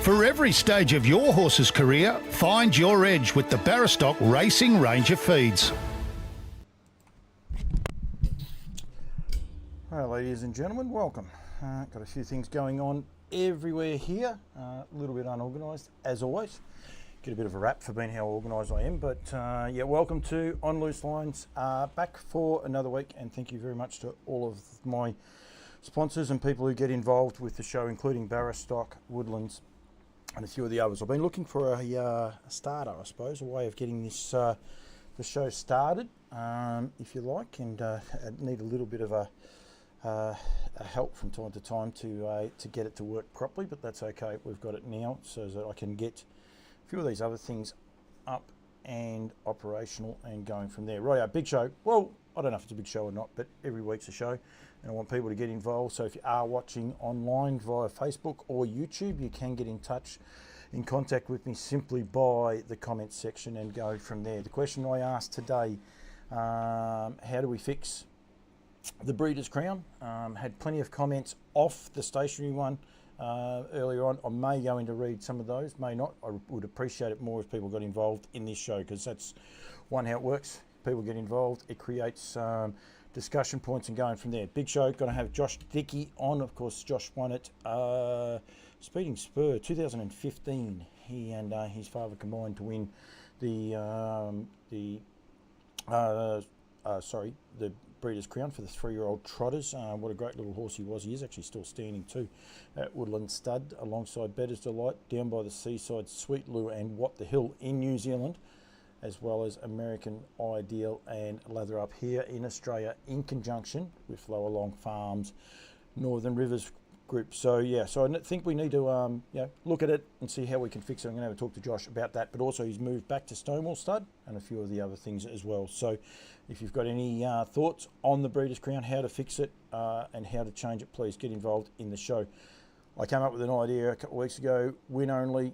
For every stage of your horse's career, find your edge with the Barristock Racing range of feeds. Hello ladies and gentlemen, welcome. Got a few things going on everywhere here, a little bit unorganised as always. Get a bit of a rap for being how organised I am, but yeah, welcome to On Loose Lines, back for another week, and thank you very much to all of my sponsors and people who get involved with the show, including Barristock, Woodlands and a few of the others. I've been looking for a starter, I suppose, a way of getting this the show started, if you like, and need a little bit of a help from time to time to get it to work properly, but that's okay. We've got it now so that I can get a few of these other things up and operational and going from there. Right, big show. Well, I don't know if it's a big show or not, but every week's a show and I want people to get involved. So if you are watching online via Facebook or YouTube, you can get in contact with me simply by the comments section and go from there. The question I asked today, how do we fix the Breeders' Crown? Had plenty of comments off the stationary one earlier on. I may go in to read some of those, may not. I would appreciate it more if people got involved in this show, because that's one, how it works. People get involved, it creates discussion points and going from there. Big show, going to have Josh Dickie on. Of course, Josh won it Speeding Spur 2015. He and his father combined to win the Breeders' Crown for the 3-year-old trotters. What a great little horse he was. He is actually still standing too at Woodland Stud alongside Bettor's Delight, Down by the Seaside, Sweet Lure and What the Hill in New Zealand, as well as American Ideal and Lather Up here in Australia, in conjunction with Lower Long Farms Northern Rivers Group. So yeah, so I think we need to look at it and see how we can fix it. I'm going to have a talk to Josh about that, but also he's moved back to Stonewall Stud and a few of the other things as well. So if you've got any thoughts on the Breeders' Crown, how to fix it and how to change it, please get involved in the show. I came up with an idea a couple of weeks ago, win only.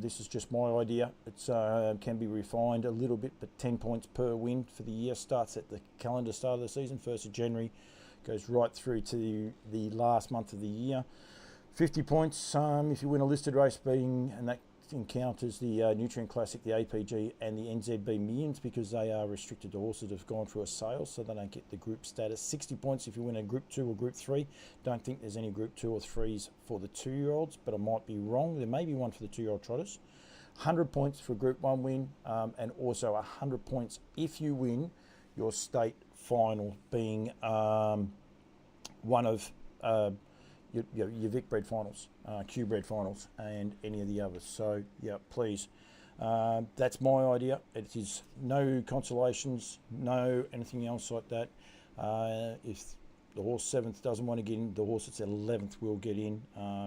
This is just my idea. It can be refined a little bit, but 10 points per win for the year. Starts at the calendar start of the season, 1st of January, goes right through to the last month of the year. 50 points if you win a listed race, and that encounters the Nutrien Classic, the APG and the NZB Millions, because they are restricted to horses that have gone through a sale, so they don't get the group status. 60 points if you win a Group 2 or Group 3. Don't think there's any Group 2 or 3s for the 2-year-olds, but I might be wrong. There may be one for the 2-year-old trotters. 100 points for a Group 1 win, and also 100 points if you win your state final, being one of your Vic bred finals, Q bred finals, and any of the others. So yeah, please, that's my idea. It is no consolations, no anything else like that. If the horse 7th doesn't want to get in, the horse that's 11th will get in.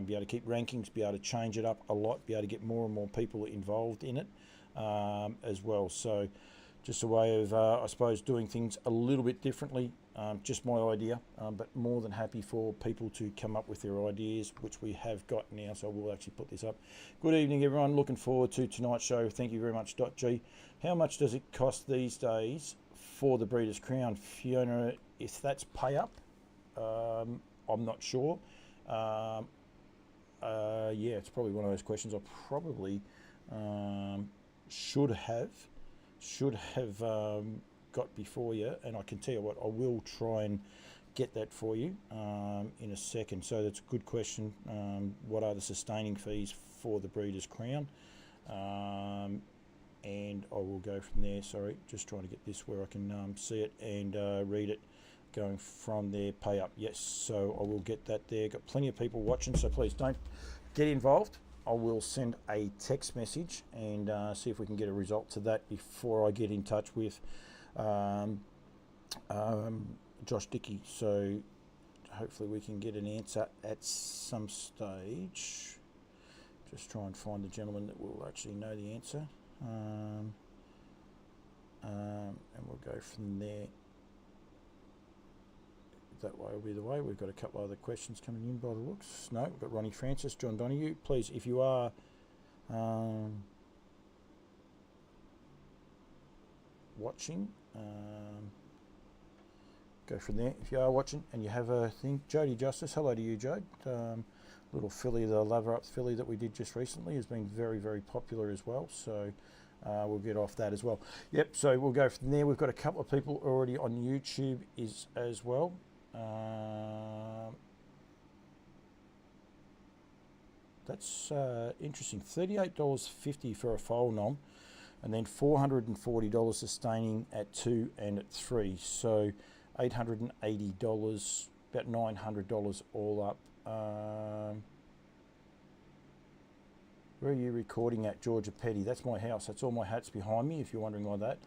Be able to keep rankings, be able to change it up a lot, be able to get more and more people involved in it as well. So just a way of, I suppose, doing things a little bit differently. Just my idea, but more than happy for people to come up with their ideas, which we have got now, so we'll actually put this up. Good evening, everyone. Looking forward to tonight's show. Thank you very much, .G. How much does it cost these days for the Breeders' Crown? Fiona, if that's pay up, I'm not sure. Yeah, it's probably one of those questions I probably should have got before you, and I can tell you what, I will try and get that for you in a second. So that's a good question. What are the sustaining fees for the Breeders' Crown? And I will go from there. Sorry, just trying to get this where I can see it and read it, going from there. Pay up, yes, so I will get that there. Got plenty of people watching, so please don't get involved. I will send a text message and see if we can get a result to that before I get in touch with Josh Dickie. So hopefully we can get an answer at some stage. Just try and find the gentleman that will actually know the answer, and we'll go from there. That way will be the way. We've got a couple of other questions coming in by the looks. No, we've got Ronnie Francis, John Donoghue. Please, if you are watching, go from there. If you are watching and you have a thing, Jody Justice, hello to you, Jode. little filly, the Laver Up filly that we did just recently, has been very, very popular as well. So we'll get off that as well. Yep, so we'll go from there. We've got a couple of people already on YouTube as well. That's interesting. $38.50 for a foal nom, and then $440 sustaining at 2 and at 3. So $880, about $900 all up. Where are you recording at, Georgia Petty? That's my house. That's all my hats behind me, if you're wondering like that.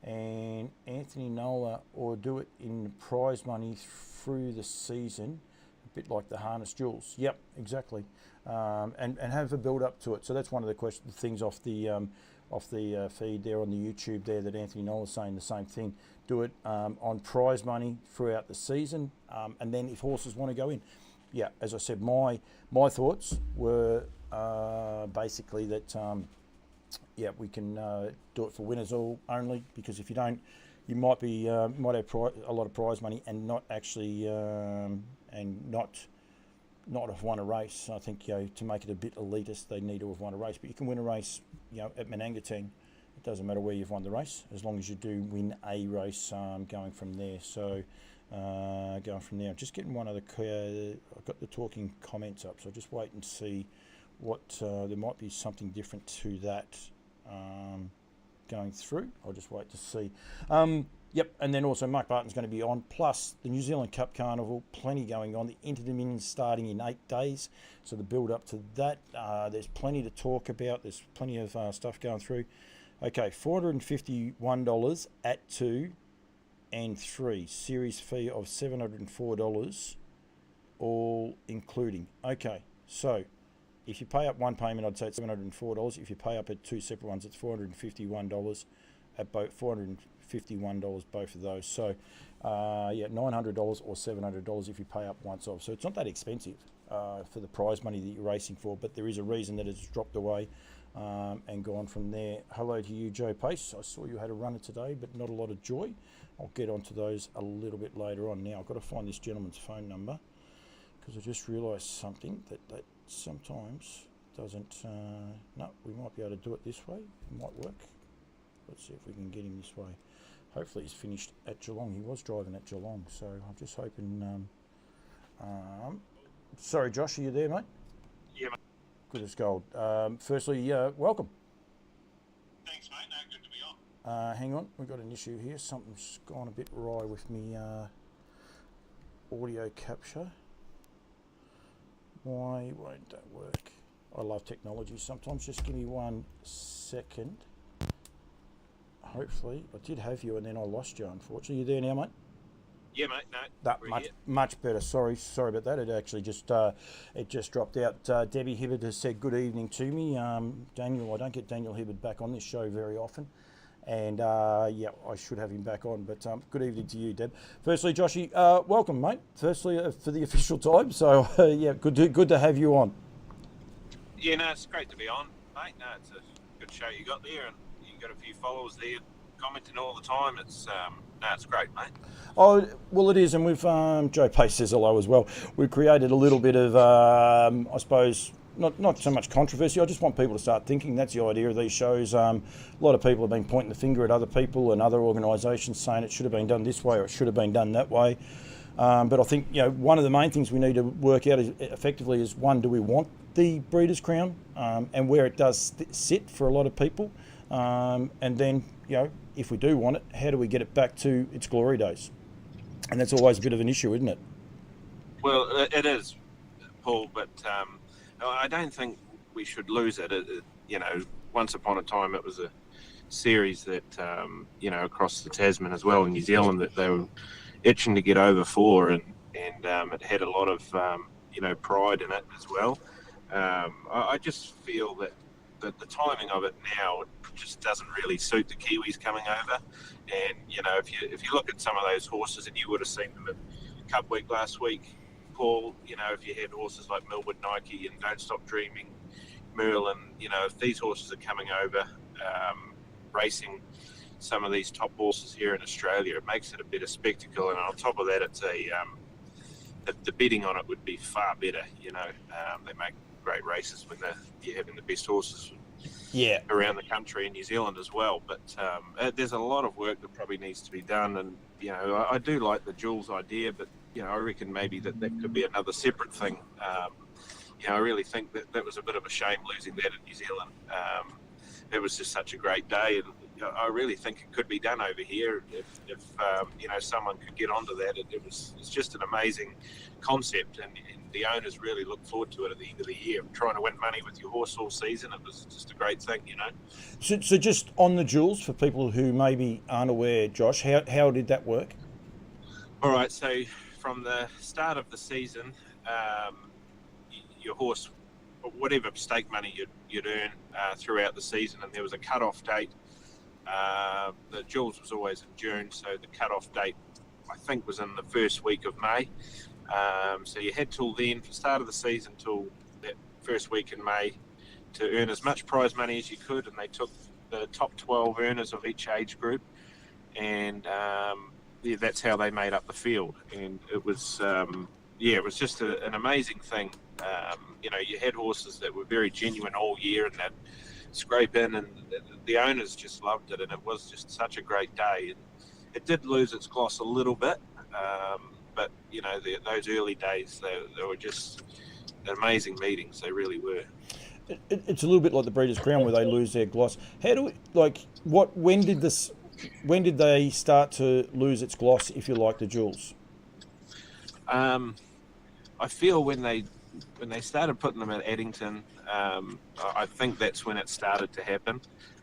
And Anthony Nola, or do it in prize money through the season, a bit like the harness jewels. Yep, exactly. And have a build up to it. So that's one of the things off the feed there on the YouTube there that Anthony Nola's saying the same thing. Do it on prize money throughout the season, and then if horses want to go in. Yeah, as I said, my thoughts were basically that yeah, we can do it for winners only, because if you don't, you might have a lot of prize money and not actually and not have won a race. I think, you know, to make it a bit elitist, they need to have won a race. But you can win a race, you know, at Menangatang. It doesn't matter where you've won the race, as long as you do win a race going from there. So going from there, I'm just getting one of the I've got the talking comments up, so I'll just wait and see what there might be something different to that going through. I'll just wait to see. Yep, and then also Mark Barton's going to be on, plus the New Zealand Cup Carnival, plenty going on. The Inter-Dominion starting in 8 days, so the build up to that. There's plenty to talk about. There's plenty of stuff going through. Okay, $451 at 2 and 3. Series fee of $704, all including. Okay, so if you pay up one payment, I'd say it's $704. If you pay up at 2 separate ones, it's $451 at both. $451 both of those. So yeah, $900 or $700 if you pay up once off. So it's not that expensive for the prize money that you're racing for, but there is a reason that it's dropped away and gone from there. Hello to you, Joe Pace. I saw you had a runner today, but not a lot of joy. I'll get onto those a little bit later on. Now I've got to find this gentleman's phone number, because I just realised something that sometimes doesn't. No, we might be able to do it this way. It might work. Let's see if we can get him this way. Hopefully he's finished at Geelong. He was driving at Geelong, so I'm just hoping. Sorry, Josh, are you there, mate? Yeah, mate. Good as gold. Firstly, welcome. Thanks, mate. No, good to be on. Hang on, we've got an issue here. Something's gone a bit awry with me audio capture. Why won't that work? I love technology sometimes. Just give me 1 second. Hopefully, I did have you and then I lost you, unfortunately. You there now, mate? Yeah, mate. No, that much better. Sorry about that. It actually just dropped out. Debbie Hibbard has said good evening to me. Daniel, I don't get Daniel Hibbard back on this show very often, and yeah, I should have him back on. But good evening to you, Deb. Firstly, Joshy, welcome, mate. Firstly, for the official time. So yeah, good to have you on. Yeah, no, it's great to be on, mate. No, it's a good show you got there, and you got a few followers there commenting all the time. It's it's great, mate. Oh, well, it is, and we've Joe Pace says hello as well. We've created a little bit of, I suppose, not so much controversy. I just want people to start thinking. That's the idea of these shows. A lot of people have been pointing the finger at other people and other organisations, saying it should have been done this way or it should have been done that way. But I think, you know, one of the main things we need to work out effectively is, one, do we want the Breeders' Crown, and where it does sit for a lot of people, and then, you know, if we do want it, how do we get it back to its glory days? And that's always a bit of an issue, isn't it? Well, it is, Paul, but I don't think we should lose it. You know, once upon a time it was a series that, you know, across the Tasman as well in New Zealand, that they were itching to get over for, and it had a lot of, you know, pride in it as well. I just feel that the timing of it now just doesn't really suit the Kiwis coming over. And, you know, if you look at some of those horses, and you would have seen them at Cup Week last week, Paul, you know, if you had horses like Millwood Nike and Don't Stop Dreaming, Merlin, you know, if these horses are coming over, racing some of these top horses here in Australia, it makes it a bit of spectacle. And on top of that, the betting on it would be far better. They make great races when you're having the best horses around the country in New Zealand as well. But there's a lot of work that probably needs to be done, and I do like the Jules idea, but I reckon maybe that could be another separate thing. I really think that was a bit of a shame losing that in New Zealand. It was just such a great day, and I really think it could be done over here if someone could get onto that. It's just an amazing concept, and the owners really look forward to it at the end of the year. Trying to win money with your horse all season, it was just a great thing, So just on the Jules, for people who maybe aren't aware, Josh, how did that work? All right, so from the start of the season, your horse, whatever stake money you'd earn throughout the season, and there was a cut-off date. The Jules was always in June, so the cut-off date, I think, was in the first week of May. So you had till then, for the start of the season, till that first week in May, to earn as much prize money as you could, and they took the top 12 earners of each age group, and that's how they made up the field. And it was, it was just an amazing thing. You had horses that were very genuine all year, and that scrape in, and the owners just loved it, and it was just such a great day. And it did lose its gloss a little bit, but those early days, they were just amazing meetings. They really were. It's a little bit like the Breeders' Crown, where they lose their gloss. How do when did they start to lose its gloss, if you like, the Jules? I feel when they started putting them at Addington, I think that's when it started to happen.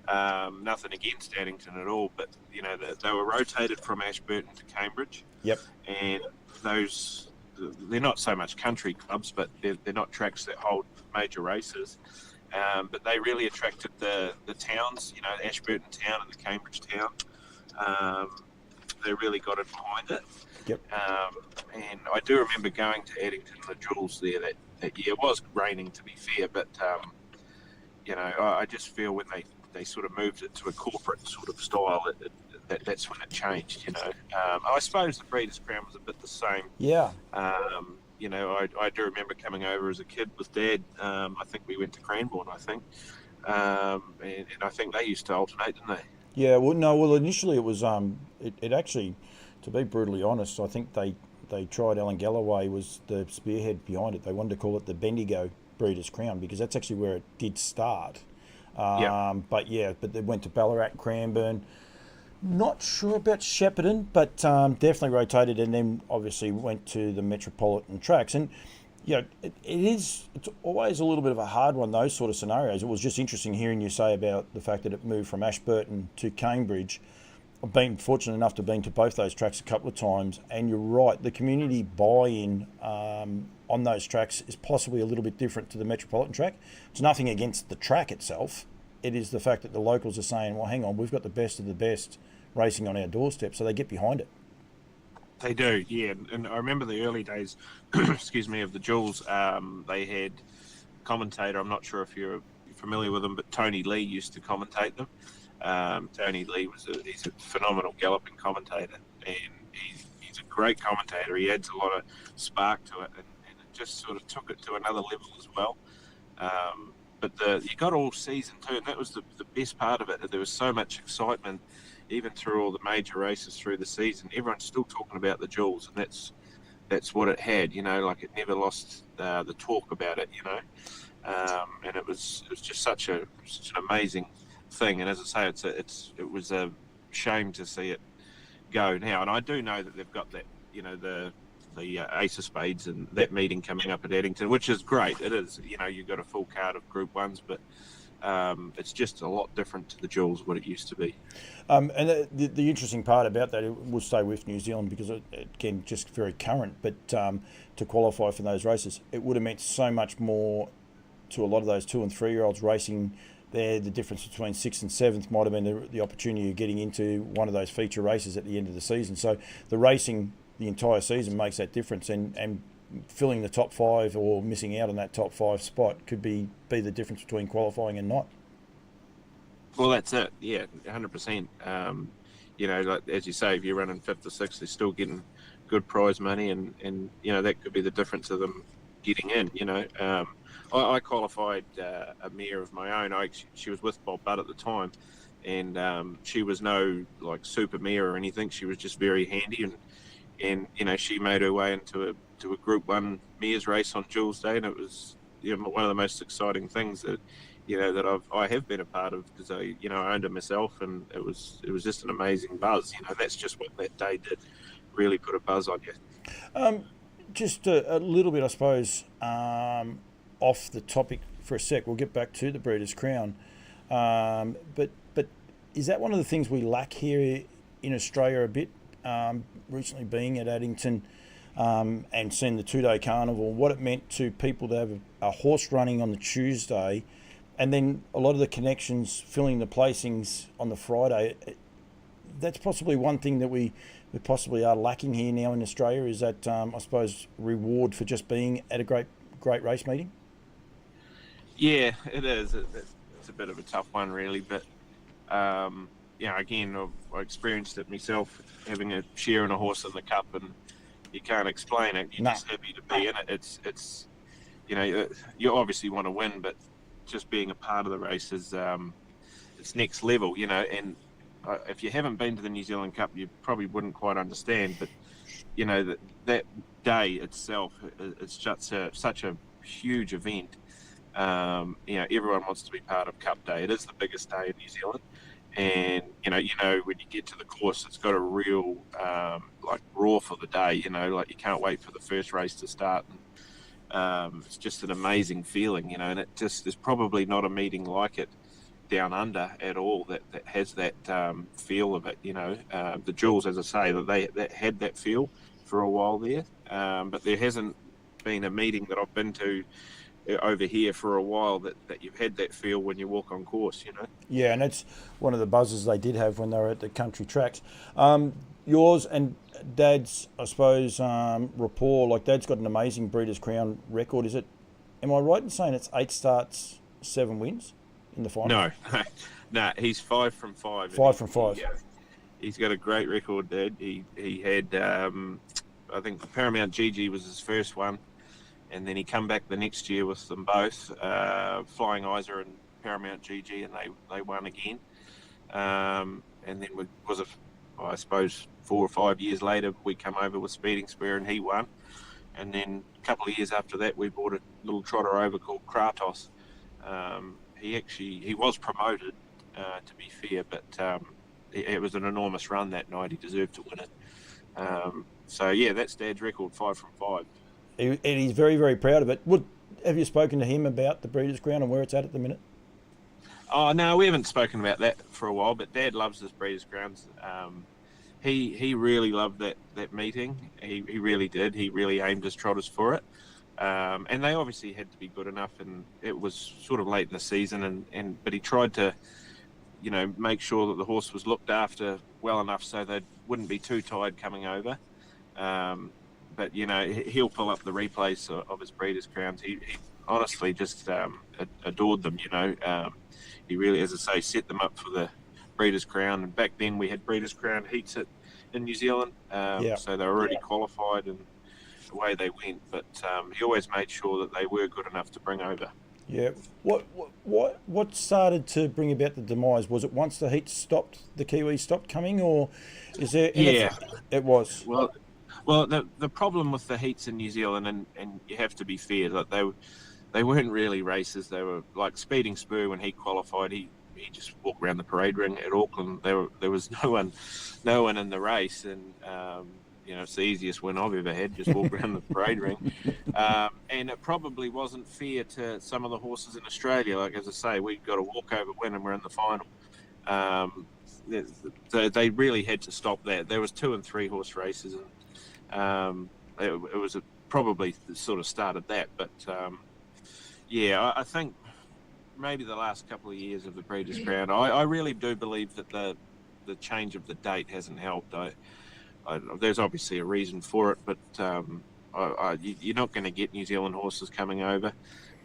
Nothing against Addington at all, but they were rotated from Ashburton to Cambridge. Yep. And they're not so much country clubs, but they're not tracks that hold major races. But they really attracted the towns, Ashburton Town and the Cambridge Town. They really got it behind it. Yep. And I do remember going to Addington, the Jules there that year. It was raining, to be fair, but I just feel when they sort of moved it to a corporate sort of style, that's when it changed. I suppose the Breeders' Crown was a bit the same. Yeah. I do remember coming over as a kid with Dad. I think we went to Cranbourne, and I think they used to alternate, didn't they? Yeah. Well, initially it was it actually, to be brutally honest, I think they tried. Alan Galloway was the spearhead behind it. They wanted to call it the Bendigo Breeders' Crown because that's actually where it did start. But they went to Ballarat, Cranbourne. Not sure about Shepparton, but definitely rotated, and then obviously went to the metropolitan tracks. And it's always a little bit of a hard one, those sort of scenarios. It was just interesting hearing you say about the fact that it moved from Ashburton to Cambridge. I've been fortunate enough to have been to both those tracks a couple of times, and you're right, the community buy-in on those tracks is possibly a little bit different to the metropolitan track. It's nothing against the track itself. It is the fact that the locals are saying, well, hang on, we've got the best of the best racing on our doorstep, so they get behind it. They do, yeah. And I remember the early days, excuse me, of the Jules. They had a commentator. I'm not sure if you're familiar with him, but Tony Lee used to commentate them. Tony Lee he's a phenomenal galloping commentator, and he's a great commentator. He adds a lot of spark to it, and it just sort of took it to another level as well. But you got all season too, and that was the best part of it. There was so much excitement, even through all the major races through the season. Everyone's still talking about the Jules, and that's what it had. Like it never lost the talk about it. And it was just such an amazing thing. And as I say, it was a shame to see it go now. And I do know that they've got that, the Ace of Spades and that meeting coming up at Addington, which is great. It is, you've got a full card of Group 1s, but it's just a lot different to the Jules, what it used to be. And the interesting part about that, we'll stay with New Zealand because it again, just very current, but to qualify for those races, it would have meant so much more to a lot of those 2 and 3 year olds racing there. The difference between 6th and 7th might have been the opportunity of getting into one of those feature races at the end of the season. So the racing the entire season makes that difference, and filling the top 5 or missing out on that top 5 spot could be the difference between qualifying and not. Well, that's it. Yeah, 100%. Like, as you say, if you're running 5th or 6th, they're still getting good prize money, and that could be the difference of them getting in. I qualified a mare of my own. She was with Bob Butt at the time, and she was no like super mare or anything. She was just very handy, and she made her way into a Group 1 mares race on Jules Day, and it was one of the most exciting things that I have been a part of, because I owned it myself, and it was just an amazing buzz. That's just what that day did, really put a buzz on you. Just a little bit, I suppose, off the topic for a sec. We'll get back to the Breeders' Crown, but is that one of the things we lack here in Australia a bit? Recently being at Addington and seeing the 2-day carnival, what it meant to people to have a horse running on the Tuesday, and then a lot of the connections filling the placings on the Friday. That's possibly one thing that we possibly are lacking here now in Australia, is that, I suppose, reward for just being at a great race meeting. Yeah, it is. It's a bit of a tough one, really, but again, I experienced it myself, having a share in a horse in the Cup, and you can't explain it. You're just happy to be in it. It's you obviously want to win, but just being a part of the race is it's next level, and if you haven't been to the New Zealand Cup, you probably wouldn't quite understand, but that day itself is such a huge event. Everyone wants to be part of Cup Day. It is the biggest day in New Zealand, and when you get to the course, it's got a real roar for the day. You can't wait for the first race to start. It's just an amazing feeling, and it just, there's probably not a meeting like it down under at all that has that feel of it. The Jewels, as I say, that had that feel for a while there, but there hasn't been a meeting that I've been to over here for a while that you've had that feel when you walk on course. Yeah, and that's one of the buzzes they did have when they were at the country tracks. Yours and Dad's, I suppose, rapport, like Dad's got an amazing Breeders' Crown record. Am I right in saying it's 8 starts, 7 wins in the final? No, he's 5 from 5. 5 from 5. He's got a great record, Dad. He had, I think the Paramount GG was his first one, and then he come back the next year with them both, Flying Isa and Paramount GG, and they won again. And then I suppose 4 or 5 years later, we come over with Speeding Spur, and he won. And then a couple of years after that, we brought a little trotter over called Kratos. He was promoted, to be fair, but it was an enormous run that night. He deserved to win it. That's Dad's record, 5 from 5. And he's very, very proud of it. Have you spoken to him about the Breeders' Crown and where it's at the minute? Oh, no, we haven't spoken about that for a while, but Dad loves his Breeders' Crowns. He really loved that meeting. He really did. He really aimed his trotters for it. And they obviously had to be good enough, and it was sort of late in the season, but he tried to, make sure that the horse was looked after well enough so they wouldn't be too tired coming over. But he'll pull up the replays of his Breeders' Crowns. He honestly just adored them. He really, as I say, set them up for the Breeders' Crown. And back then we had Breeders' Crown heats in New Zealand, so they were already qualified, and away they went. But he always made sure that they were good enough to bring over. Yeah. What started to bring about the demise? Was it once the heat stopped, the Kiwis stopped coming, or is there? Yeah, it was. Well, the problem with the heats in New Zealand, and you have to be fair, that they weren't really races. They were like Speeding Spur. When he qualified, he just walked around the parade ring at Auckland. There was no one in the race, and it's the easiest win I've ever had. Just walk around the parade ring, and it probably wasn't fair to some of the horses in Australia. Like, as I say, we got a walkover win, and we're in the final. They really had to stop that. There was 2 and 3 horse races, and it was probably sort of started that. But I think maybe the last couple of years of the Breeders' Crown, I really do believe that the change of the date hasn't helped. There's obviously a reason for it, but you're not going to get New Zealand horses coming over.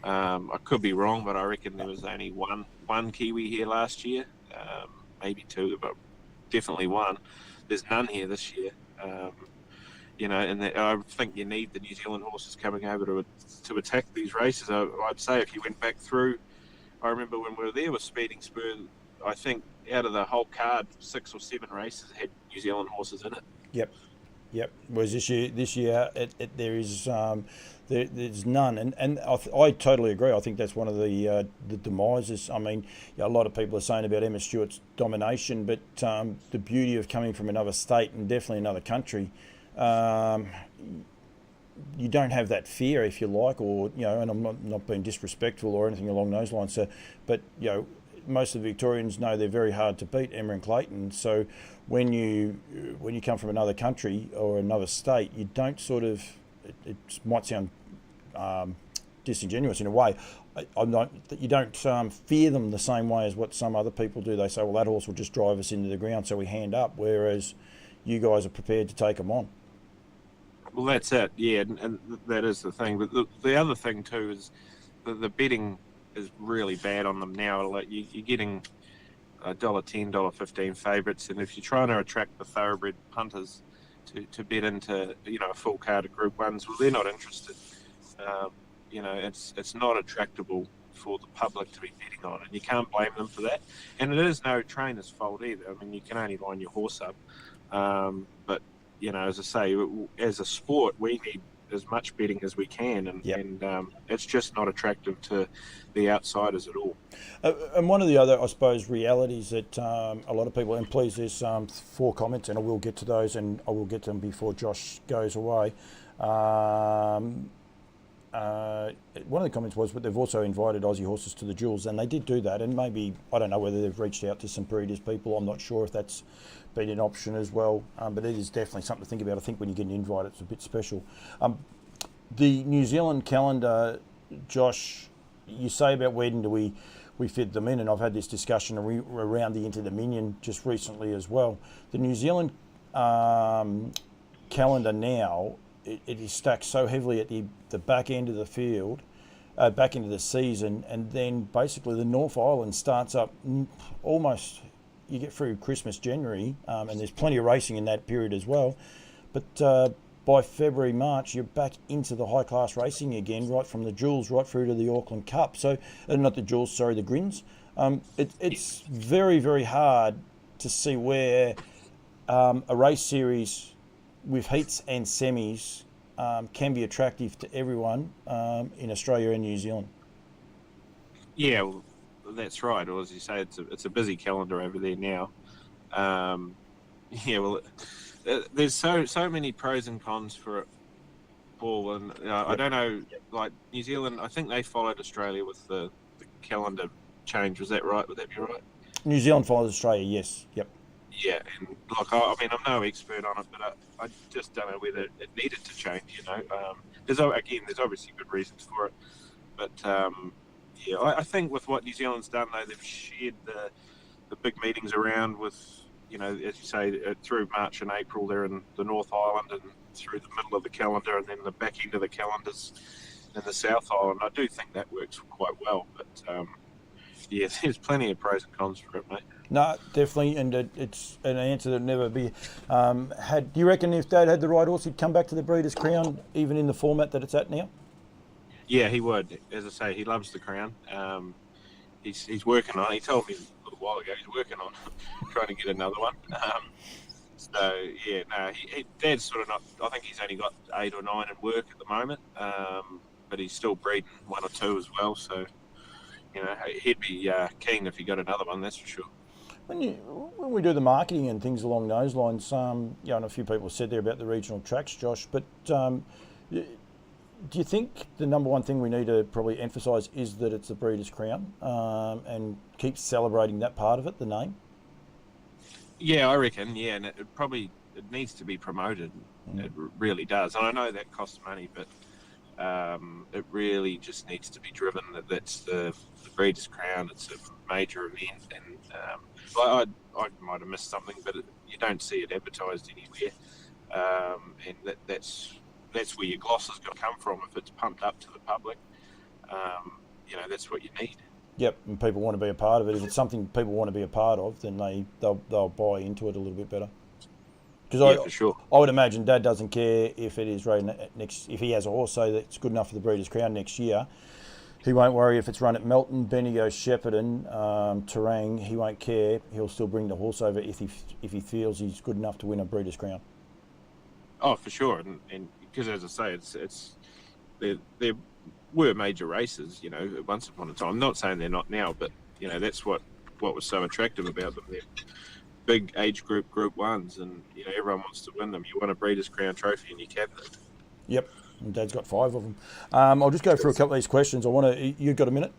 I could be wrong, but I reckon there was only one Kiwi here last year, maybe 2, but definitely 1. There's none here this year. and I think you need the New Zealand horses coming over to attack these races. I'd say if you went back through, I remember when we were there with Speeding Spur, I think out of the whole card, 6 or 7 races had New Zealand horses in it. Yep. Whereas this year, there's none, and I totally agree. I think that's one of the demises. I mean, a lot of people are saying about Emma Stewart's domination, but the beauty of coming from another state and definitely another country, you don't have that fear, if you like, or and I'm not being disrespectful or anything along those lines. So, but most of the Victorians know they're very hard to beat, Emma and Clayton. So when you come from another country or another state, you don't sort of, it might sound disingenuous in a way, you don't fear them the same way as what some other people do. They say, well, that horse will just drive us into the ground, so we hand up, whereas you guys are prepared to take them on. Well, that's it, yeah, and that is the thing. But the other thing too is the betting is really bad on them now. Like you're getting $1.10, $1.15 favourites, and if you're trying to attract the thoroughbred punters to bet into a full card of Group 1s, well, they're not interested. It's not attractable for the public to be betting on, and you can't blame them for that. And it is no trainer's fault either. I mean, you can only line your horse up, but as I say, as a sport, we need as much betting as we can, and it's just not attractive to the outsiders at all. And one of the other, I suppose, realities that a lot of people, and please, there's 4 comments, and I will get to those, and I will get to them before Josh goes away. One of the comments was, but they've also invited Aussie horses to the Jewels, and they did do that, and maybe, I don't know whether they've reached out to some previous people. I'm not sure if that's been an option as well, but it is definitely something to think about. I think when you get an invite, it's a bit special. The New Zealand calendar, Josh, you say about when do we fit them in, and I've had this discussion around the Inter-Dominion just recently as well. The New Zealand calendar now, it is stacked so heavily at the back end of the field, back into the season, and then basically the North Island starts up almost, you get through Christmas, January, and there's plenty of racing in that period as well. But by February, March, you're back into the high-class racing again, right from the Jewels right through to the Auckland Cup. So, not the Jewels, sorry, the Grins. It's very, very hard to see where a race series with heats and semis can be attractive to everyone in Australia and New Zealand. Yeah, well, that's right. Or as you say, it's a busy calendar over there now. There's so many pros and cons for it, Paul, and I don't know. Like New Zealand, I think they followed Australia with the calendar change. Was that right? Would that be right? New Zealand follows Australia. Yes. Yep. Yeah, and look, I mean, I'm no expert on it, but I just don't know whether it needed to change. There's obviously good reasons for it, but I think with what New Zealand's done, though, they've shared the big meetings around with, as you say, through March and April, they're in the North Island, and through the middle of the calendar, and then the back end of the calendars in the South Island. I do think that works quite well, but there's plenty of pros and cons for it, mate. No, definitely, and it's an answer that never be had. Do you reckon if Dad had the right horse, he'd come back to the Breeders' Crown, even in the format that it's at now? Yeah, he would. As I say, he loves the Crown. He's working on it. He told me a little while ago he's working on trying to get another one. Dad's sort of not. I think he's only got 8 or 9 in work at the moment, but he's still breeding 1 or 2 as well. So, he'd be keen if he got another one. That's for sure. When we do the marketing and things along those lines, and a few people said there about the regional tracks, Josh, but do you think the number one thing we need to probably emphasise is that it's the Breeders' Crown and keep celebrating that part of it, the name? Yeah, I reckon, and it needs to be promoted. It really does. And I know that costs money, but it really just needs to be driven that that's the Breeders' Crown. It's a major event, and I might have missed something, but you don't see it advertised anywhere, and that's where your gloss is going to come from. If it's pumped up to the public, that's what you need. Yep, and people want to be a part of it. If it's something people want to be a part of, then they'll buy into it a little bit better. Because Yeah, for sure. I would imagine Dad doesn't care if it is run next. If he has a horse, so that's good enough for the Breeders' Crown next year, he won't worry if it's run at Melton, Bendigo, Shepparton, Terang. He won't care. He'll still bring the horse over if he feels he's good enough to win a Breeders' Crown. Oh, for sure, and because as I say, there were major races, once upon a time. I'm not saying they're not now, but that's what was so attractive about them. They're big age group ones, and everyone wants to win them. You want a Breeders' Crown trophy, and you can. Yep, and Dad's got 5 of them. I'll just go through a couple of these questions. You've got a minute?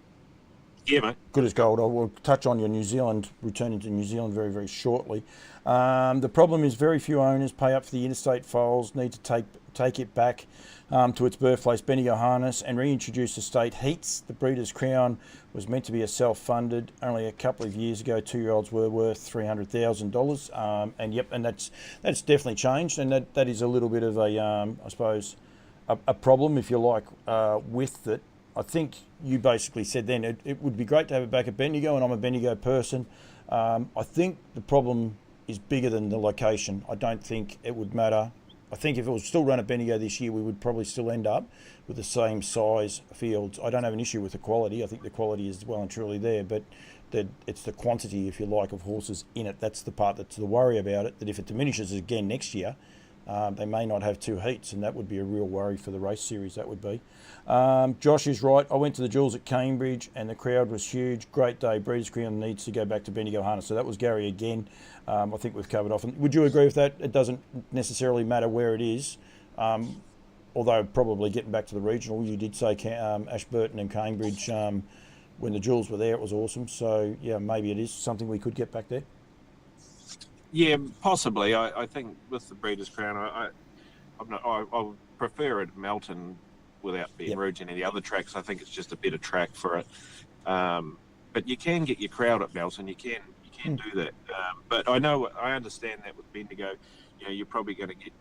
Yeah, mate. Good as gold. I will touch on your New Zealand, returning to New Zealand very, very shortly. The problem is very few owners pay up for the interstate foals, need to take it back to its birthplace, Bendigo Harness, and reintroduce the state heats. The Breeders' Crown was meant to be a self-funded. Only a couple of years ago, 2-year-olds were worth $300,000, and that's definitely changed, and that is a little bit of I suppose, a problem, if you like, with it. I think you basically said then it would be great to have it back at Bendigo, and I'm a Bendigo person. I think the problem is bigger than the location. I don't think it would matter. I think if it was still run at Bendigo this year, we would probably still end up with the same size fields. I don't have an issue with the quality. I think the quality is well and truly there, but it's the quantity, if you like, of horses in it. That's the part that's the worry about it, that if it diminishes again next year, they may not have 2 heats, and that would be a real worry for the race series, that would be. Josh is right. I went to the Jewels at Cambridge, and the crowd was huge. Great day. Breeders' Crown needs to go back to Bendigo Harness. So that was Gary again. I think we've covered off. And would you agree with that? It doesn't necessarily matter where it is, although probably getting back to the regional, you did say Ashburton and Cambridge, when the Jewels were there, it was awesome. So, yeah, maybe it is something we could get back there. Yeah, possibly. I think with the Breeders' Crown, I would prefer it Melton without being rude to any of the other tracks. I think it's just a better track for it. But you can get your crowd at Melton. You can do that. But I understand that with Bendigo, you're probably going to get,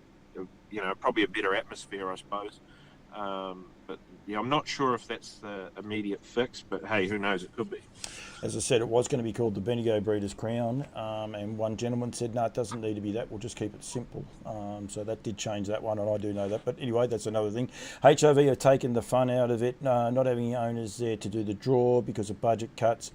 probably a better atmosphere, I suppose. But I'm not sure if that's the immediate fix, but hey, who knows? It could be. As I said, it was going to be called the Bendigo Breeders' Crown, and one gentleman said, no, it doesn't need to be that, we'll just keep it simple. So that did change that one, and I do know that. But anyway, that's another thing. HRV have taken the fun out of it, not having owners there to do the draw because of budget cuts.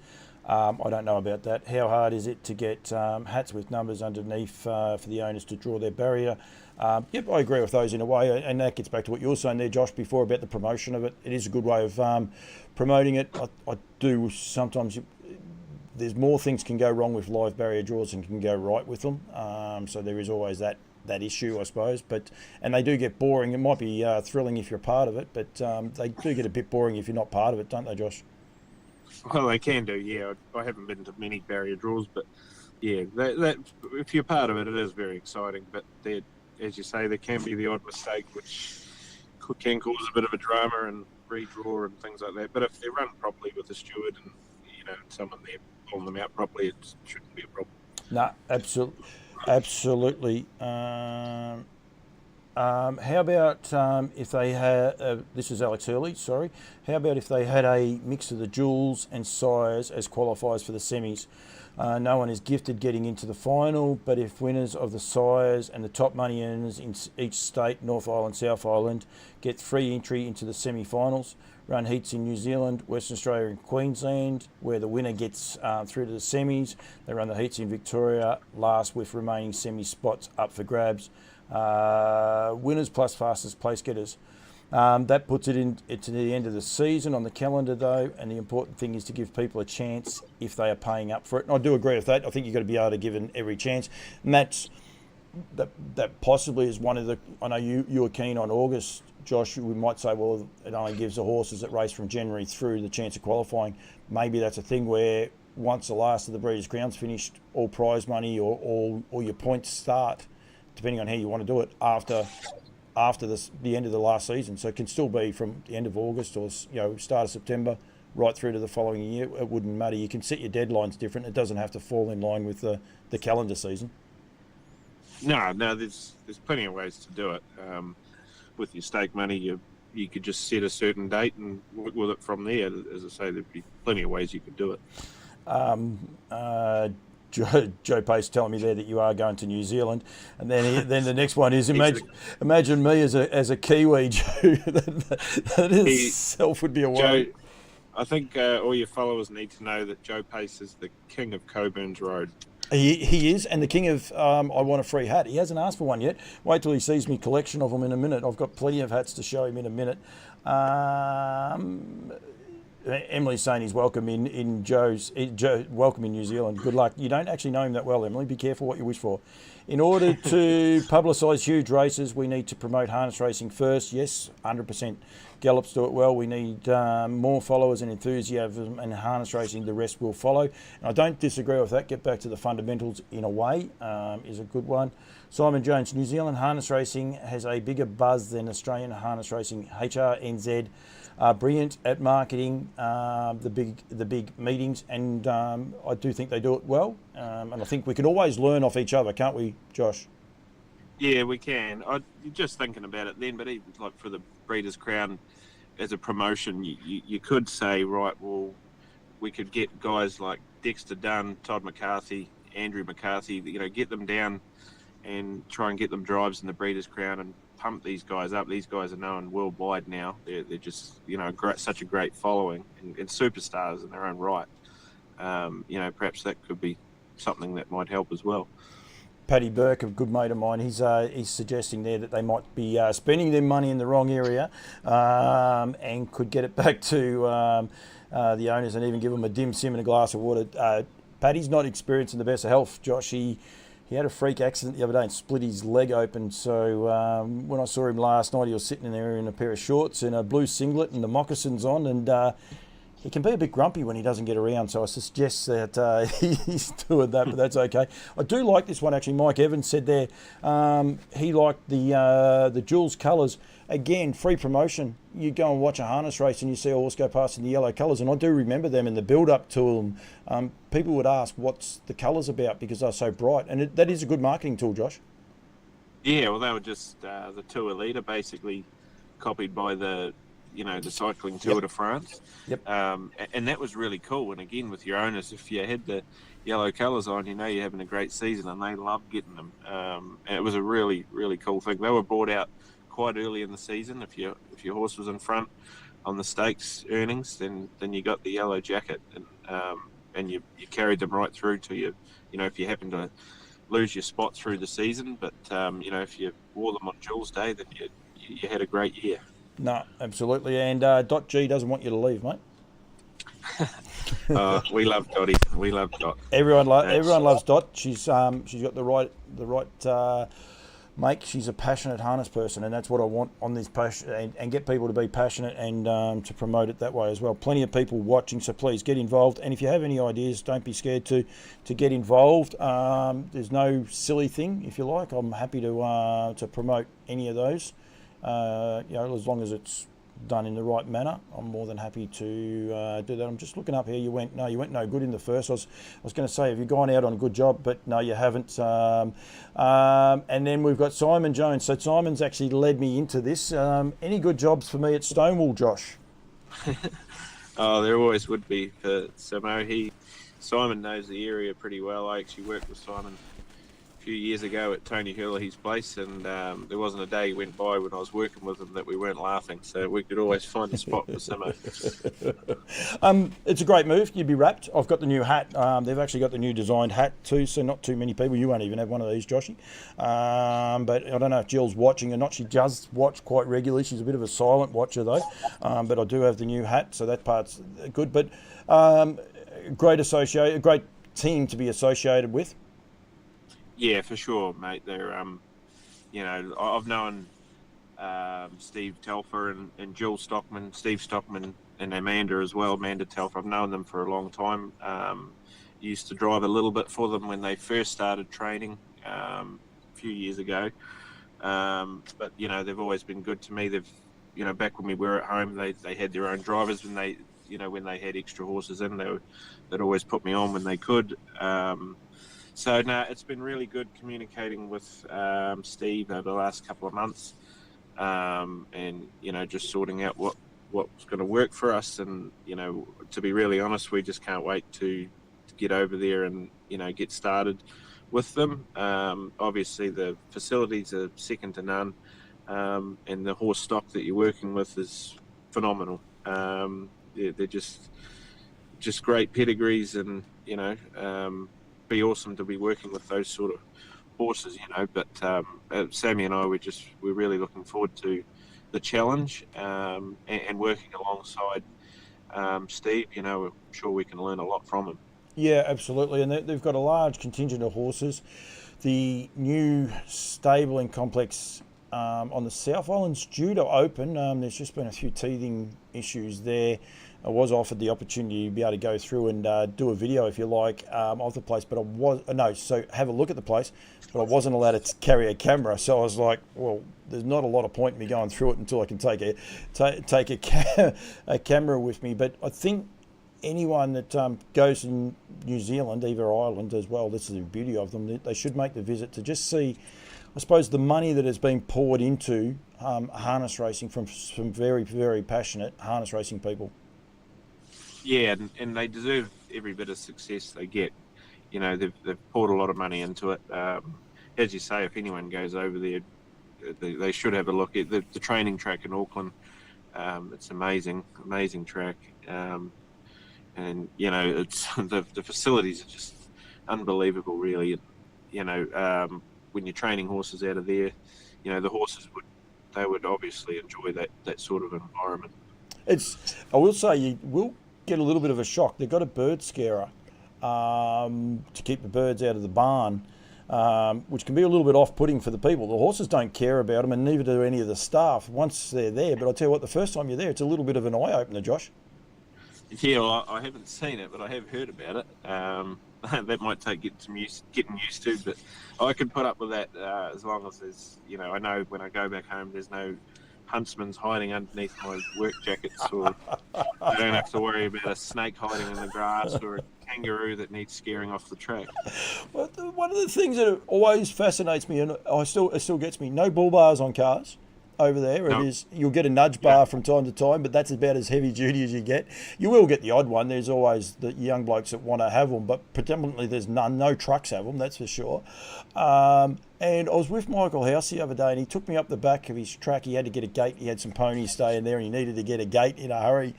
I don't know about that. How hard is it to get hats with numbers underneath for the owners to draw their barrier? Yep, I agree with those in a way, and that gets back to what you were saying there, Josh, before about the promotion of it. It is a good way of promoting it. I do sometimes. There's more things can go wrong with live barrier draws than can go right with them. So there is always that issue, I suppose. And they do get boring. It might be thrilling if you're part of it, but they do get a bit boring if you're not part of it, don't they, Josh? Well, they can do, yeah. I haven't been to many barrier draws, but yeah, that if you're part of it, it is very exciting. But as you say, there can be the odd mistake, which can cause a bit of a drama and redraw and things like that. But if they're run properly with a steward and someone there pulling them out properly, it shouldn't be a problem. No, absolutely. How about if they had, this is Alex Hurley, sorry. How about if they had a mix of the Jewels and Sires as qualifiers for the semis? No one is gifted getting into the final, but if winners of the Sires and the top money earners in each state, North Island, South Island, get free entry into the semi-finals, run heats in New Zealand, Western Australia and Queensland, where the winner gets through to the semis. They run the heats in Victoria, last with remaining semi spots up for grabs. Winners plus fastest place getters. That puts it to the end of the season on the calendar, though, and the important thing is to give people a chance if they are paying up for it. And I do agree with that. I think you've got to be able to give it every chance, and that possibly is one of the. I know you were keen on August, Josh. We might say, well, it only gives the horses that race from January through the chance of qualifying. Maybe that's a thing where once the last of the Breeders' Crown's finished, all prize money or all your points start, depending on how you want to do it, after the end of the last season. So it can still be from the end of August or start of September right through to the following year. It wouldn't matter. You can set your deadlines different. It doesn't have to fall in line with the calendar season. No, there's plenty of ways to do it. With your stake money, you could just set a certain date and work with it from there. As I say, there'd be plenty of ways you could do it. Joe Pace telling me there that you are going to New Zealand, and then the next one is imagine me as a Kiwi, Joe. that itself would be a worry. Joe, I think all your followers need to know that Joe Pace is the king of Coburn's Road. He is, and the king of I want a free hat. He hasn't asked for one yet. Wait till he sees me collection of them in a minute. I've got plenty of hats to show him in a minute. Emily's saying he's welcome welcome in New Zealand. Good luck. You don't actually know him that well, Emily. Be careful what you wish for. In order to publicise huge races, we need to promote harness racing first. Yes, 100%. Gallops do it well. We need more followers and enthusiasm, and harness racing, the rest will follow. And I don't disagree with that. Get back to the fundamentals in a way is a good one. Simon Jones, New Zealand harness racing has a bigger buzz than Australian harness racing. HRNZ are brilliant at marketing the big meetings, and I do think they do it well. And I think we can always learn off each other, can't we, Josh? Yeah, we can. You're just thinking about it then, but even like for the Breeders' Crown as a promotion, you could say, right, well, we could get guys like Dexter Dunn, Todd McCarthy, Andrew McCarthy, get them down and try and get them drives in the Breeders' Crown and pump these guys up. These guys are known worldwide now. They're just, such a great following and superstars in their own right. Perhaps that could be something that might help as well. Paddy Burke, a good mate of mine, he's suggesting there that they might be spending their money in the wrong area and could get it back to the owners and even give them a dim sim and a glass of water. Paddy's not experiencing the best of health, Josh. He had a freak accident the other day and split his leg open. So when I saw him last night, he was sitting in there in a pair of shorts and a blue singlet and the moccasins on, and he can be a bit grumpy when he doesn't get around, so I suggest that he's doing that, but that's okay. I do like this one, actually. Mike Evans said there he liked the Jules colours. Again, free promotion. You go and watch a harness race and you see a horse go past in the yellow colours, and I do remember them in the build-up to them. People would ask, what's the colours about, because they're so bright, and that is a good marketing tool, Josh. Yeah, well, they were just the Tour Leader, basically copied by the cycling Tour de France. Yep. And that was really cool. And again, with your owners, if you had the yellow colours on, you're having a great season, and they loved getting them. And it was a really, really cool thing. They were brought out quite early in the season. If your horse was in front on the stakes earnings, then you got the yellow jacket, and you carried them right through to if you happen to lose your spot through the season. But if you wore them on Jules Day, then you had a great year. No, absolutely. And .G doesn't want you to leave, mate. We love Dottie. We love Dot. Everyone loves Dot. She's got the right make. She's a passionate harness person, and that's what I want on this passion, and get people to be passionate and to promote it that way as well. Plenty of people watching, so please get involved. And if you have any ideas, don't be scared to get involved. There's no silly thing, if you like. I'm happy to promote any of those. As long as it's done in the right manner, I'm more than happy to do that. I'm just looking up here. You went no good in the first. I was going to say, have you gone out on a good job? But no, you haven't. And then we've got Simon Jones. So Simon's actually led me into this. Any good jobs for me at Stonewall, Josh? Oh, there always would be for Samo. Simon knows the area pretty well. I actually worked with Simon few years ago at Tony Hurley's place, and there wasn't a day went by when I was working with him that we weren't laughing, so we could always find a spot for Simo. It's a great move. You'd be wrapped. I've got the new hat. They've actually got the new designed hat too, so not too many people. You won't even have one of these, Joshy. But I don't know if Jill's watching or not. She does watch quite regularly. She's a bit of a silent watcher though, but I do have the new hat, so that part's good. But great team to be associated with. Yeah, for sure, mate. They're, I've known Steve Telfer and Jill Stockman, Steve Stockman, and Amanda as well. Amanda Telfer. I've known them for a long time. Used to drive a little bit for them when they first started training a few years ago. But they've always been good to me. They've, back when we were at home, they had their own drivers when they had extra horses in. They'd always put me on when they could. So, no, it's been really good communicating with Steve over the last couple of months and, just sorting out what's going to work for us. And, to be really honest, we just can't wait to get over there and get started with them. Obviously, the facilities are second to none, and the horse stock that you're working with is phenomenal. They're just great pedigrees, and be awesome to be working with those sort of horses. But Sammy and I, we're really looking forward to the challenge, and working alongside Steve. I'm sure we can learn a lot from him. Yeah, absolutely. And they've got a large contingent of horses. The new stabling complex on the South Island's due to open. There's just been a few teething issues there. I was offered the opportunity to be able to go through and do a video, if you like, of the place, but so have a look at the place, but I wasn't allowed to carry a camera. So I was like, well, there's not a lot of point in me going through it until I can take a camera with me. But I think anyone that goes to New Zealand, either Ireland as well, this is the beauty of them, they should make the visit to just see, I suppose, the money that has been poured into harness racing from some very, very passionate harness racing people. Yeah, and they deserve every bit of success they get. They've poured a lot of money into it. As you say, if anyone goes over there, they should have a look at the training track in Auckland. It's amazing track. And it's the facilities are just unbelievable, really. When you're training horses out of there, the horses would obviously enjoy that sort of environment. I will say, you will get a little bit of a shock. They've got a bird scarer to keep the birds out of the barn, which can be a little bit off-putting for the people. The horses don't care about them, and neither do any of the staff once they're there. But I'll tell you what, the first time you're there, it's a little bit of an eye-opener, Josh. Yeah, well, I haven't seen it, but I have heard about it. That might take getting used to, but I can put up with that as long as there's, I know when I go back home, there's no huntsman's hiding underneath my work jackets, or I don't have to worry about a snake hiding in the grass or a kangaroo that needs scaring off the track. Well, one of the things that always fascinates me, and it still gets me, no bull bars on cars over there. No. It is, you'll get a nudge bar from time to time, but that's about as heavy duty as you get. You will get the odd one. There's always the young blokes that want to have them, but predominantly there's none. No trucks have them, that's for sure. And I was with Michael House the other day, and he took me up the back of his track. He had to get a gate. He had some ponies staying there, and he needed to get a gate in a hurry.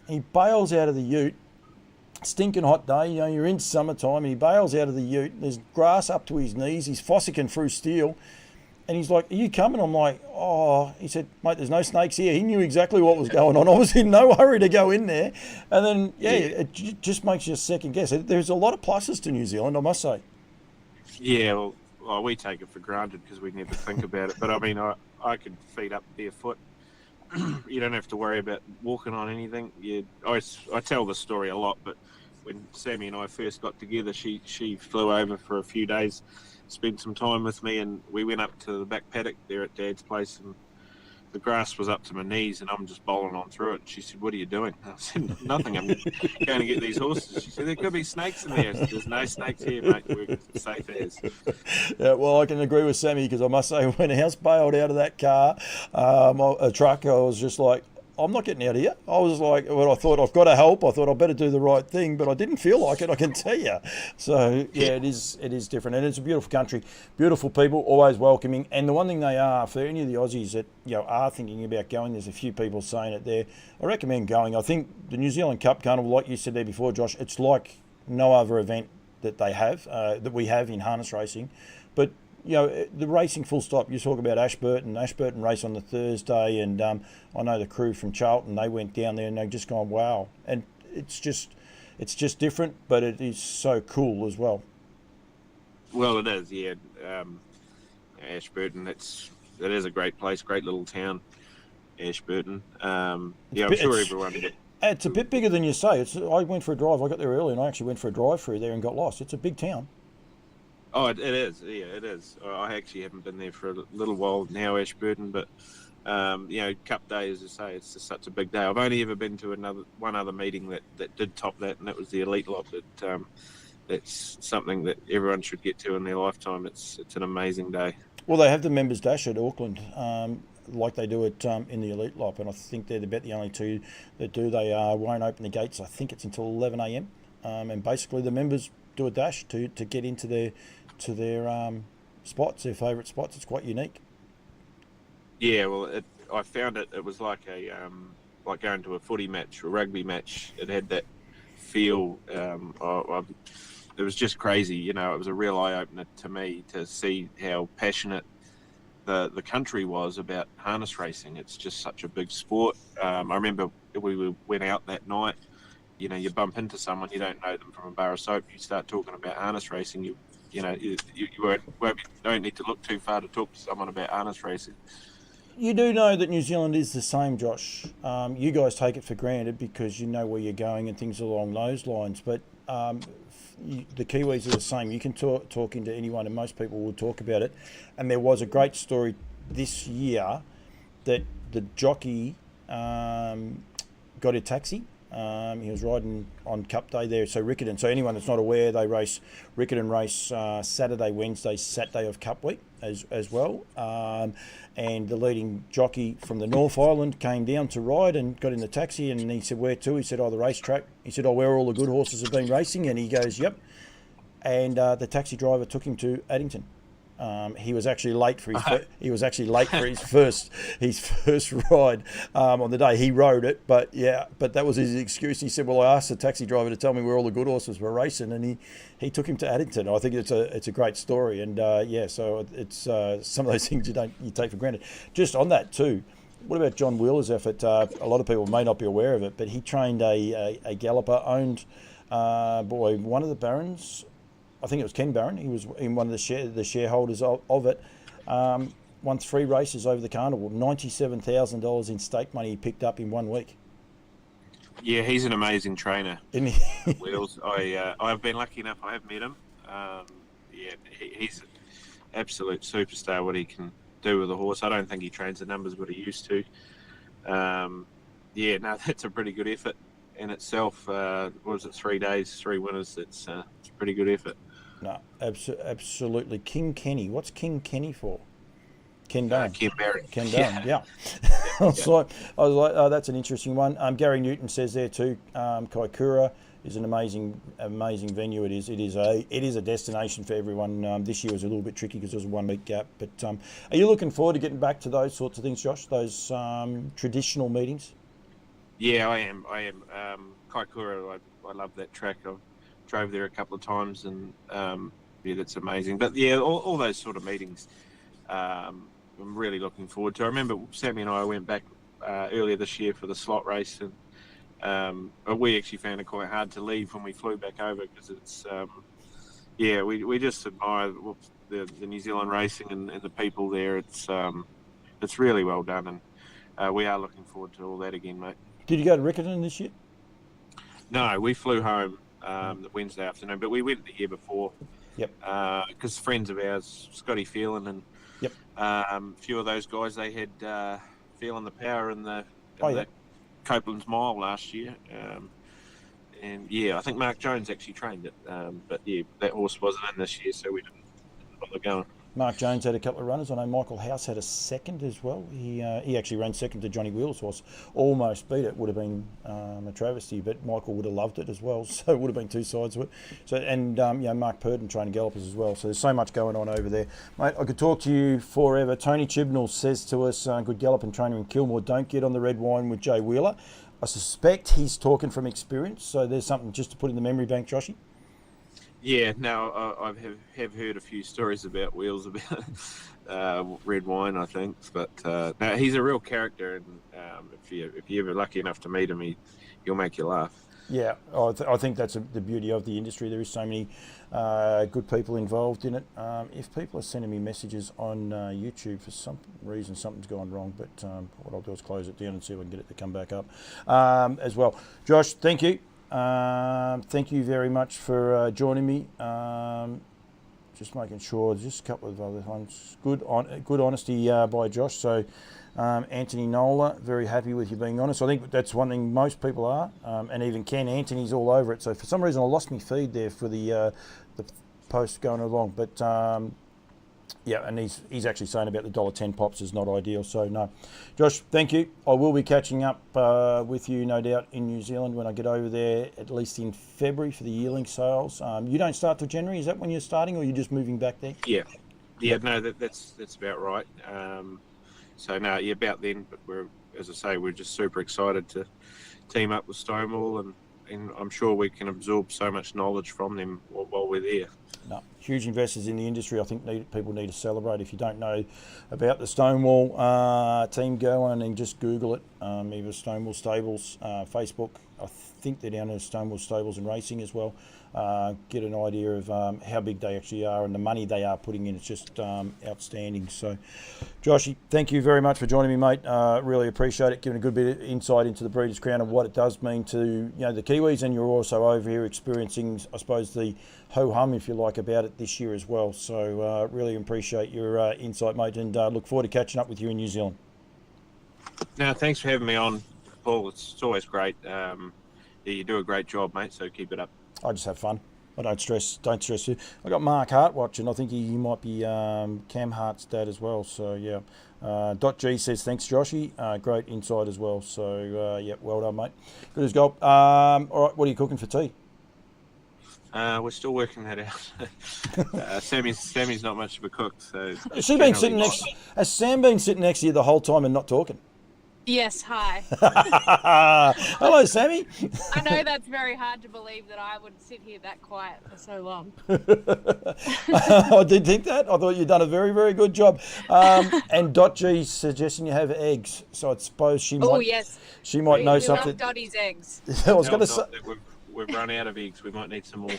He bails out of the ute. Stinking hot day, you're in summertime, and he bails out of the ute. There's grass up to his knees. He's fossicking through steel. And he's like, are you coming? I'm like, oh. He said, mate, there's no snakes here. He knew exactly what was going on. I was in no hurry to go in there. And then, it just makes you second guess. There's a lot of pluses to New Zealand, I must say. Yeah, well, we take it for granted because we never think about it. But, I mean, I could feet up barefoot. You don't have to worry about walking on anything. I tell the story a lot, but when Sammy and I first got together, she flew over for a few days, spent some time with me, and we went up to the back paddock there at Dad's place, and the grass was up to my knees, and I'm just bowling on through it. And she said, "What are you doing?" I said, "Nothing. I'm going to get these horses." She said, "There could be snakes in there." I said, "There's no snakes here, mate. We're safe as." Yeah, well, I can agree with Sammy, because I must say, when House bailed out of that car, a truck, I was just like, I'm not getting out of here. I was like, well, I thought I've got to help. I thought I'd better do the right thing, but I didn't feel like it, I can tell you. So, yeah, it is different. And it's a beautiful country, beautiful people, always welcoming. And the one thing they are, for any of the Aussies that are thinking about going, there's a few people saying it there, I recommend going. I think the New Zealand Cup Carnival, like you said there before, Josh, it's like no other event that they have, that we have in harness racing. But the racing full stop, you talk about Ashburton race on the Thursday, and I know the crew from Charlton, they went down there and they've just gone, wow. And it's just different, but it is so cool as well. Well, it is, yeah. Ashburton, it is a great place, great little town, Ashburton. I'm sure everyone... It's a bit bigger than you say. I went for a drive. I got there early, and I actually went for a drive through there and got lost. It's a big town. Oh, it is. Yeah, it is. I actually haven't been there for a little while now, Ashburton, but Cup Day, as I say, it's just such a big day. I've only ever been to one other meeting that did top that, and that was the Elite Lot. That's something that everyone should get to in their lifetime. It's an amazing day. Well, they have the members' dash at Auckland, like they do it in the Elite Lot, and I think they're about the only two that do. They won't open the gates. I think it's until 11 a.m. and basically the members do a dash to get into their spots, their favourite spots. It's quite unique. Yeah, well, I found it was like like going to a footy match or rugby match. It had that feel. It was just crazy, you know. It was a real eye opener to me to see how passionate the country was about harness racing. It's just such a big sport. I remember we went out that night. You know, you bump into someone, you don't know them from a bar of soap. You start talking about harness racing. You don't need to look too far to talk to someone about harness racing. You do know that New Zealand is the same, Josh. You guys take it for granted because you know where you're going and things along those lines. But the Kiwis are the same. You can talk into anyone, and most people will talk about it. And there was a great story this year that the jockey got a taxi. He was riding on Cup Day there, so Riccarton. So anyone that's not aware, they race Riccarton race Saturday, Wednesday, Saturday of Cup Week as well. And the leading jockey from the North Island came down to ride and got in the taxi, and he said, "Where to?" He said, "Oh, the racetrack." He said, "Oh, where all the good horses have been racing?" And he goes, "Yep." And the taxi driver took him to Addington. He was actually late for his first ride on the day. He rode it, but that was his excuse. He said, "Well, I asked the taxi driver to tell me where all the good horses were racing, and he took him to Addington." I think it's a great story, and so it's some of those things you take for granted. Just on that too, what about John Wheeler's effort? A lot of people may not be aware of it, but he trained a galloper owned one of the Barons. I think it was Ken Barron. He was in one of the shareholders of it. Won 3 races over the carnival. $97,000 in stake money he picked up in 1 week. Yeah, he's an amazing trainer. Wheels. I've been lucky enough. I have met him. He's an absolute superstar. What he can do with a horse. I don't think he trains the numbers what he used to. That's a pretty good effort in itself. What was it? 3 days, 3 winners. It's a pretty good effort. No, absolutely. King Kenny. What's King Kenny for? Ken Dunn. Ken Barron. Ken Dunn, yeah. I was like, oh, that's an interesting one. Gary Newton says there too. Kaikoura is an amazing venue. It is a destination for everyone. This year was a little bit tricky because there was a 1 week gap. But are you looking forward to getting back to those sorts of things, Josh? Those traditional meetings? Yeah, I am. Kaikoura, I love that track. I've drove there a couple of times, and that's amazing. But yeah, all those sort of meetings, I'm really looking forward to. I remember Sammy and I went back earlier this year for the slot race, and we actually found it quite hard to leave when we flew back over because it's we just admire the New Zealand racing and the people there. It's really well done, and we are looking forward to all that again, mate. Did you go to Riccarton this year? No, we flew home the Wednesday afternoon, but we went the year before. Yep. Because friends of ours, Scotty Phelan and a few of those guys, they had Phelan the Power in the Copeland's Mile last year. I think Mark Jones actually trained it. But that horse wasn't in this year, so we didn't bother going. Mark Jones had a couple of runners. I know Michael House had a second as well. He actually ran second to Johnny Wheeler's horse. Almost beat it. Would have been a travesty, but Michael would have loved it as well. So it would have been two sides of it. So Mark Purdon training gallopers as well. So there's so much going on over there, mate. I could talk to you forever. Tony Chibnall says to us, good galloping trainer in Kilmore, don't get on the red wine with Jay Wheeler. I suspect he's talking from experience. So there's something just to put in the memory bank, Joshy. Yeah, no, I have heard a few stories about Wheels about red wine, I think. But no, he's a real character, and if you're ever lucky enough to meet him, he'll make you laugh. Yeah, I think that's the beauty of the industry. There is so many good people involved in it. If people are sending me messages on YouTube, for some reason something's gone wrong, but what I'll do is close it down and see if I can get it to come back up as well. Josh, thank you. Thank you very much for joining me. Just making sure, just a couple of other ones. Good honesty by Josh. So Anthony Nola, very happy with you being honest. I think that's one thing most people are, and even Ken Anthony's all over it. So for some reason I lost my feed there for the post going along, but Yeah, and he's actually saying about the $1.10 pops is not ideal. So no, Josh, thank you. I will be catching up with you, no doubt, in New Zealand when I get over there, at least in February for the yearling sales. You don't start till January. Is that when you're starting, or you're just moving back there? Yeah, Yep. no, that's about right. So no, yeah, about then. But we're, as I say, we're just super excited to team up with Stonewall, and I'm sure we can absorb so much knowledge from them while we're there. No, huge investors in the industry. I think people need to celebrate. If you don't know about the Stonewall team, go on and just Google it. Either Stonewall Stables, Facebook. I think they're down to Stonewall Stables and Racing as well. Get an idea of how big they actually are and the money they are putting in. It's just outstanding. So, Joshy, thank you very much for joining me, mate. Really appreciate it, giving a good bit of insight into the Breeders' Crown and what it does mean to the Kiwis. And you're also over here experiencing, I suppose, the ho-hum, if you like, about it this year as well. So really appreciate your insight, mate, and look forward to catching up with you in New Zealand. No, thanks for having me on, Paul. It's always great. Yeah, you do a great job, mate, so keep it up. I just have fun. I don't stress you. I got Mark Hart watching. I think he might be Cam Hart's dad as well. So yeah. G says thanks, Joshy. Great insight as well. So yeah, well done, mate. Good as gold. All right, what are you cooking for tea? We're still working that out. Sammy's not much of a cook, so Has Sam been sitting next to you the whole time and not talking? Yes, hi. Hello, Sammy. I know that's very hard to believe that I would sit here that quiet for so long. I did think that. I thought you'd done a very, very good job. And G's suggesting you have eggs, so I suppose she might. Oh yes. She might know We something. love Dottie's eggs. I was going to say. We've run out of eggs. We might need some more.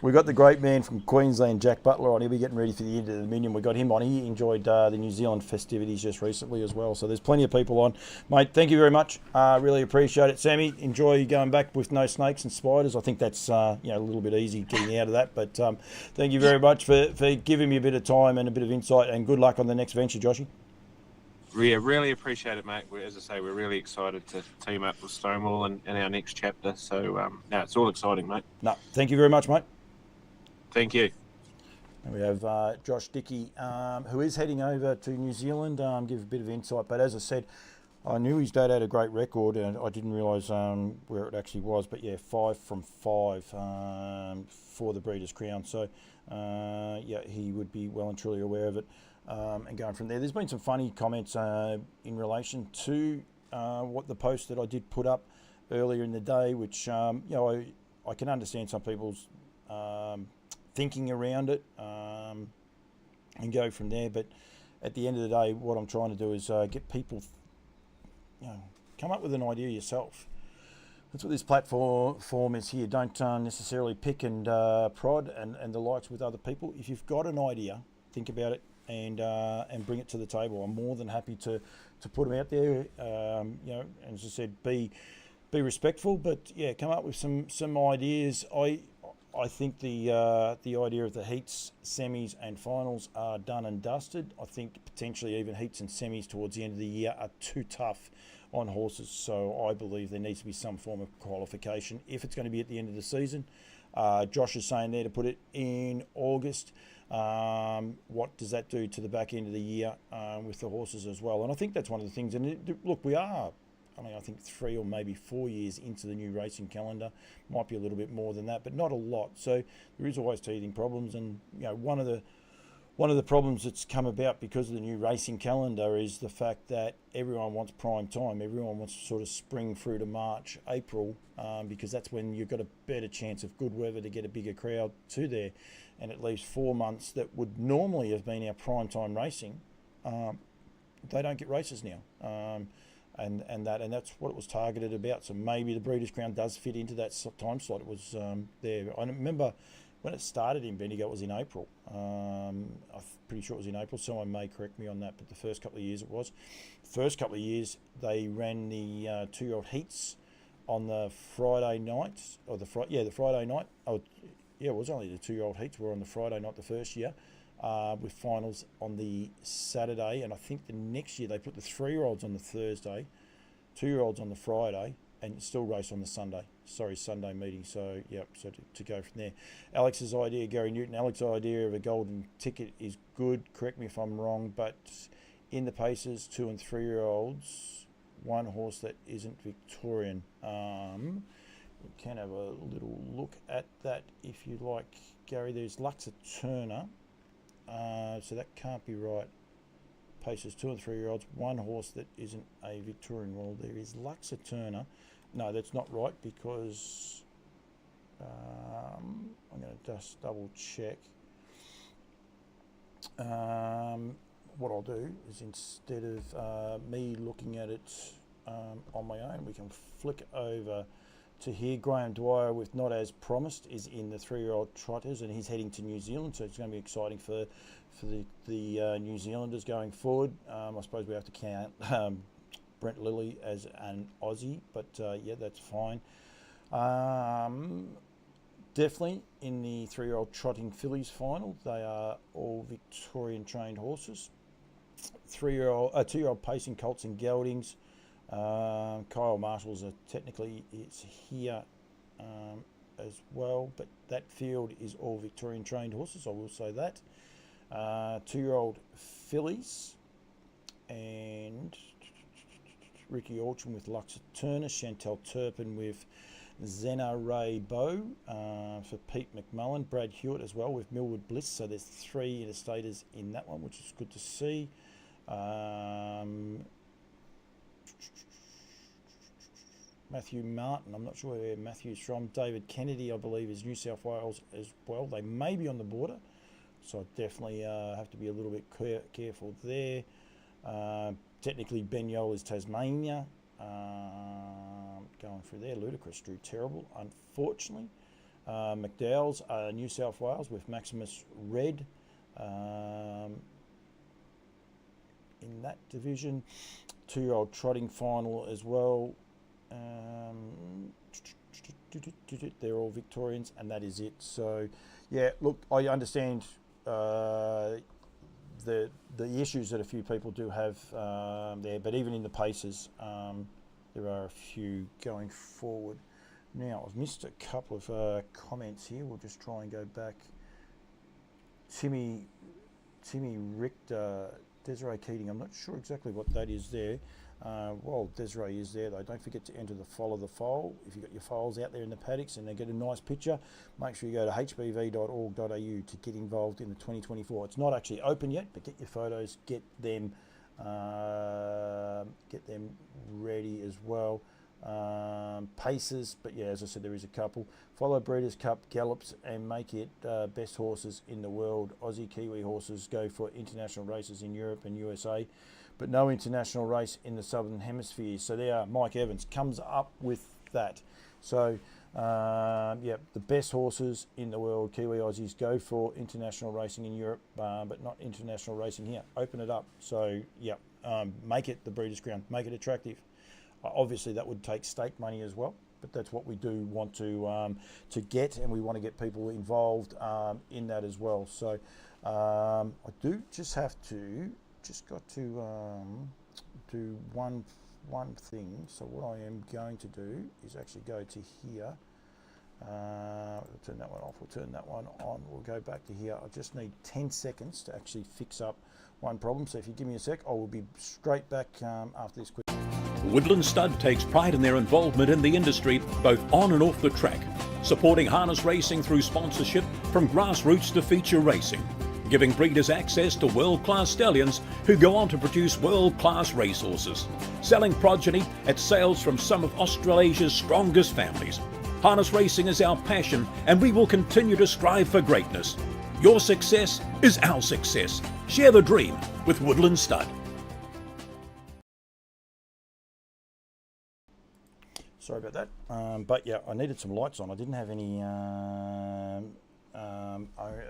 We got the great man from Queensland, Jack Butler, on. He'll be getting ready for the end of the Dominion. We got him on. He enjoyed the New Zealand festivities just recently as well. So there's plenty of people on. Mate, thank you very much. Really appreciate it. Sammy, enjoy going back with no snakes and spiders. I think that's a little bit easy getting out of that. But thank you very much for giving me a bit of time and a bit of insight. And good luck on the next venture, Joshy. Yeah, really appreciate it, mate. As I say, we're really excited to team up with Stonewall in our next chapter. So, no, it's all exciting, mate. No, thank you very much, mate. Thank you. And we have Josh Dickie, who is heading over to New Zealand, give a bit of insight. But as I said, I knew his dad had a great record, and I didn't realise where it actually was. But yeah, 5 from 5 for the Breeders' Crown. So, yeah, he would be well and truly aware of it. And going from there, there's been some funny comments in relation to what the post that I did put up earlier in the day, which I can understand some people's thinking around it and go from there. But at the end of the day, what I'm trying to do is get people, come up with an idea yourself. That's what this platform is here. Don't necessarily pick and prod and the likes with other people. If you've got an idea, think about it. And bring it to the table. I'm more than happy to put them out there. And as I said, be respectful, but yeah, come up with some ideas. I think the idea of the heats, semis, and finals are done and dusted. I think potentially even heats and semis towards the end of the year are too tough on horses. So I believe there needs to be some form of qualification if it's going to be at the end of the season. Josh is saying there to put it in August. What does that do to the back end of the year with the horses as well? And I think that's one of the things. And look, we are, I think 3 or maybe 4 years into the new racing calendar. Might be a little bit more than that, but not a lot. So there is always teething problems. And one of the problems that's come about because of the new racing calendar is the fact that everyone wants prime time. Everyone wants to sort of spring through to March, April, because that's when you've got a better chance of good weather to get a bigger crowd to there. And it leaves 4 months that would normally have been our prime time racing. They don't get races now. And that's what it was targeted about. So maybe the Breeders' Crown does fit into that time slot. It was there. I remember when it started in Bendigo, it was in April. I'm pretty sure it was in April. Someone may correct me on that, but the first couple of years it was. The first couple of years they ran the 2-year-old heats on the Friday night, or the Friday night. Yeah, it was only the 2-year-old heats were on the Friday night the first year, with finals on the Saturday. And I think the next year they put the 3-year-olds on the Thursday, 2-year-olds on the Friday, and still race on the Sunday. Sunday meeting. So, yep, so to go from there. Alex's idea, Gary Newton, Alex's idea of a golden ticket is good. Correct me if I'm wrong, but in the paces, 2 and 3 year olds, one horse that isn't Victorian. We can have a little look at that if you like, Gary. There's Luxa Turner, so that can't be right. Paces 2 and 3 year olds, one horse that isn't a Victorian. Well, there is Luxa Turner. No, that's not right, because I'm going to just double check. What I'll do is, instead of me looking at it on my own, we can flick over to here. Graham Dwyer with Not As Promised is in the 3 year old trotters, and he's heading to New Zealand, so it's going to be exciting for the New Zealanders going forward. I suppose we have to count Brent Lilly as an Aussie, but yeah, that's fine. Definitely in the 3 year old trotting fillies final, they are all Victorian trained horses. 2 year old pacing colts and geldings. Kyle Marshall's technically it's here as well, but that field is all Victorian trained horses, I will say that. 2 year old fillies, and Ricky Orchard with Luxa Turner, Chantel Turpin with Zena Ray Bow for Pete McMullen, Brad Hewitt as well with Millwood Bliss. So there's 3 interstaters in that one, which is good to see. Matthew Martin, I'm not sure where Matthew's from. David Kennedy, I believe, is New South Wales as well. They may be on the border, so I definitely have to be a little bit careful there. Technically, Ben Yole is Tasmania. Going through there, Ludicrous drew terrible, unfortunately. McDowell's New South Wales with Maximus Red in that division. 2 year old trotting final as well. They're all Victorians, and that is it. So, yeah, look, I understand the issues that a few people do have there, but even in the paces, there are a few going forward. Now, I've missed a couple of comments here. We'll just try and go back. Timmy Richter, Desiree Keating, I'm not sure exactly what that is there. Well, Desiree is there though. Don't forget to enter the follow the foal. If you've got your foals out there in the paddocks and they get a nice picture, make sure you go to hbv.org.au to get involved in the 2024. It's not actually open yet, but get your photos, get them ready as well. Paces, but yeah, as I said, there is a couple. Follow Breeders' Cup gallops and make it best horses in the world. Aussie Kiwi horses go for international races in Europe and USA, but no international race in the Southern Hemisphere. So there, Mike Evans comes up with that. So yeah, the best horses in the world, Kiwi Aussies, go for international racing in Europe, but not international racing here. Open it up. So yeah, make it the Breeders' Crown, make it attractive. Obviously, that would take stake money as well, but that's what we do want to get, and we want to get people involved in that as well. So I do just have to got to do one thing. So what I am going to do is actually go to here. We'll turn that one off. We'll turn that one on. We'll go back to here. I just need 10 seconds to actually fix up one problem. So if you give me a sec, I will be straight back after this quick. Woodland Stud takes pride in their involvement in the industry, both on and off the track, supporting harness racing through sponsorship from grassroots to feature racing, giving breeders access to world-class stallions who go on to produce world-class racehorses, selling progeny at sales from some of Australasia's strongest families. Harness racing is our passion, and we will continue to strive for greatness. Your success is our success. Share the dream with Woodland Stud. Sorry about that, but yeah, I needed some lights on. I didn't have any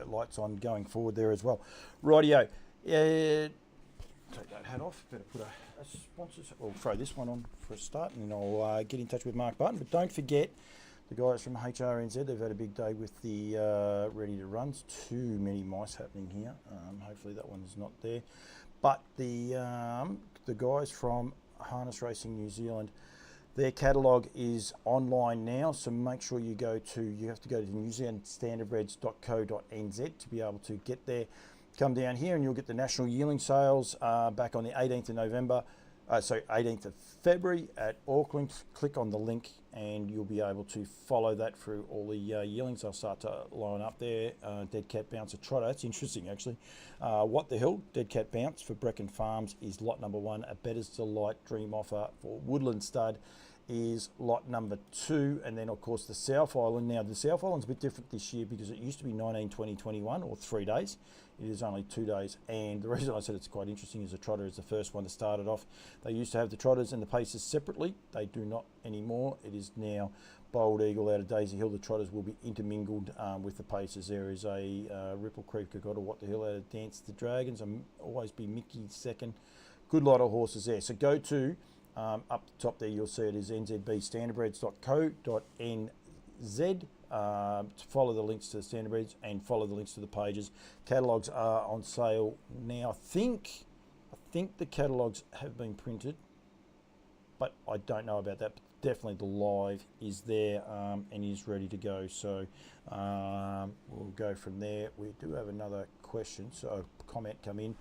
lights on going forward there as well. Rightio, take that hat off. Better put a sponsor. We'll throw this one on for a start, and then I'll get in touch with Mark Barton. But don't forget the guys from HRNZ. They've had a big day with the ready to runs. Too many mice happening here. Hopefully that one's not there. But the guys from Harness Racing New Zealand Their catalogue is online now, so make sure you have to go to newzealandstandardbreds.co.nz to be able to get there. Come down here and you'll get the national yearling sales back on the 18th of November. 18th of February at Auckland. Click on the link and you'll be able to follow that through all the yearlings. I'll start to line up there. Dead Cat Bouncer Trotter. That's interesting, actually. What the Hill? Dead Cat Bounce for Brecon Farms is lot number 1. A Better's Delight Dream Offer for Woodland Stud is lot number 2. And then, of course, the South Island. Now, the South Island's a bit different this year because it used to be 19, 20, 21, or 3 days. It is only 2 days, and the reason I said it's quite interesting is the trotter is the first one to start it off. They used to have the trotters and the paces separately. They do not anymore. It is now Bold Eagle out of Daisy Hill. The trotters will be intermingled with the paces. There is a Ripple Creek Kokoda, What the Hill out of Dance the Dragons, and always be Mickey second. Good lot of horses there. So go to up the top there. You'll see it is nzbstandardbreds.co.nz. To follow the links to the Standardbreds and follow the links to the pages. Catalogues are on sale now. I think the catalogues have been printed, but I don't know about that. But definitely the live is there and is ready to go. So we'll go from there. We do have another question, so a comment come in.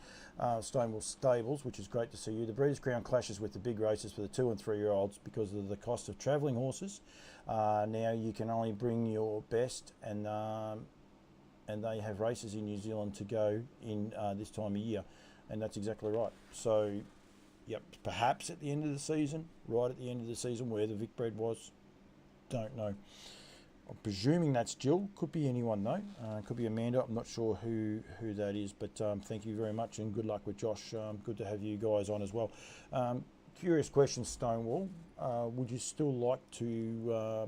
Stonewall Stables, which is great to see you. The Breeders' Crown clashes with the big races for the 2 and 3 year olds because of the cost of travelling horses. Now you can only bring your best, and they have races in New Zealand to go in this time of year, and that's exactly right. So, yep, perhaps at the end of the season, right at the end of the season, where the Vic Bred was, don't know. I'm presuming that's Jill. Could be anyone though. Could be Amanda. I'm not sure who that is, but thank you very much and good luck with Josh. Good to have you guys on as well. Curious question, Stonewall. Would you still like to,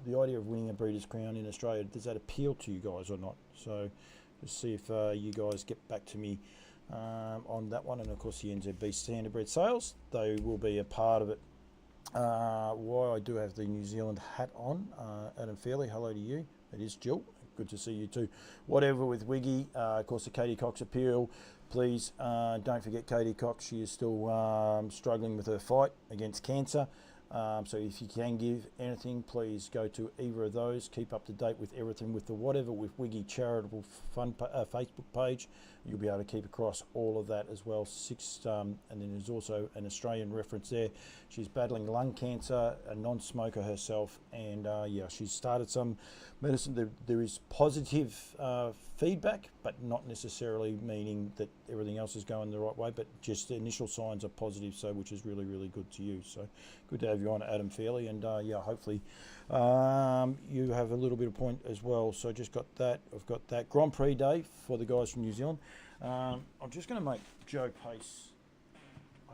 the idea of winning a Breeders' Crown in Australia, does that appeal to you guys or not? So just see if you guys get back to me on that one. And of course the NZB Standardbred sales, they will be a part of it. Why I do have the New Zealand hat on. Adam Fairley, hello to you. It is Jill. Good to see you too. Whatever with Wiggy, of course the Katie Cox appeal. Please don't forget Katie Cox. She is still struggling with her fight against cancer. So if you can give anything, please go to either of those. Keep up to date with everything with the Whatever with Wiggy charitable fund Facebook page. You'll be able to keep across all of that as well. And then there's also an Australian reference there. She's battling lung cancer, a non-smoker herself, and yeah, she's started some medicine. There is positive feedback, but not necessarily meaning that everything else is going the right way, but just the initial signs are positive, so which is really, really good to you. So good to have you on, Adam Fairley, and yeah, hopefully you have a little bit of point as well. So just got that. I've got that Grand Prix day for the guys from New Zealand. I'm just going to make Joe Pace.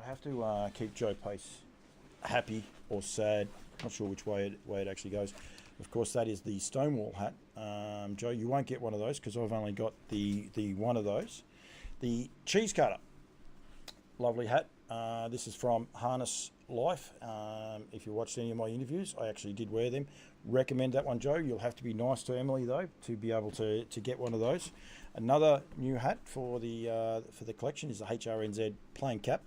I have to keep Joe Pace happy or sad. Not sure which way it actually goes. Of course, that is the Stonewall hat. Joe, you won't get one of those because I've only got the one of those. The Cheese Cutter, lovely hat. This is from Harness Life. If you watched any of my interviews, I actually did wear them. Recommend that one, Joe. You'll have to be nice to Emily though to be able to get one of those. Another new hat for the collection is the HRNZ plain cap.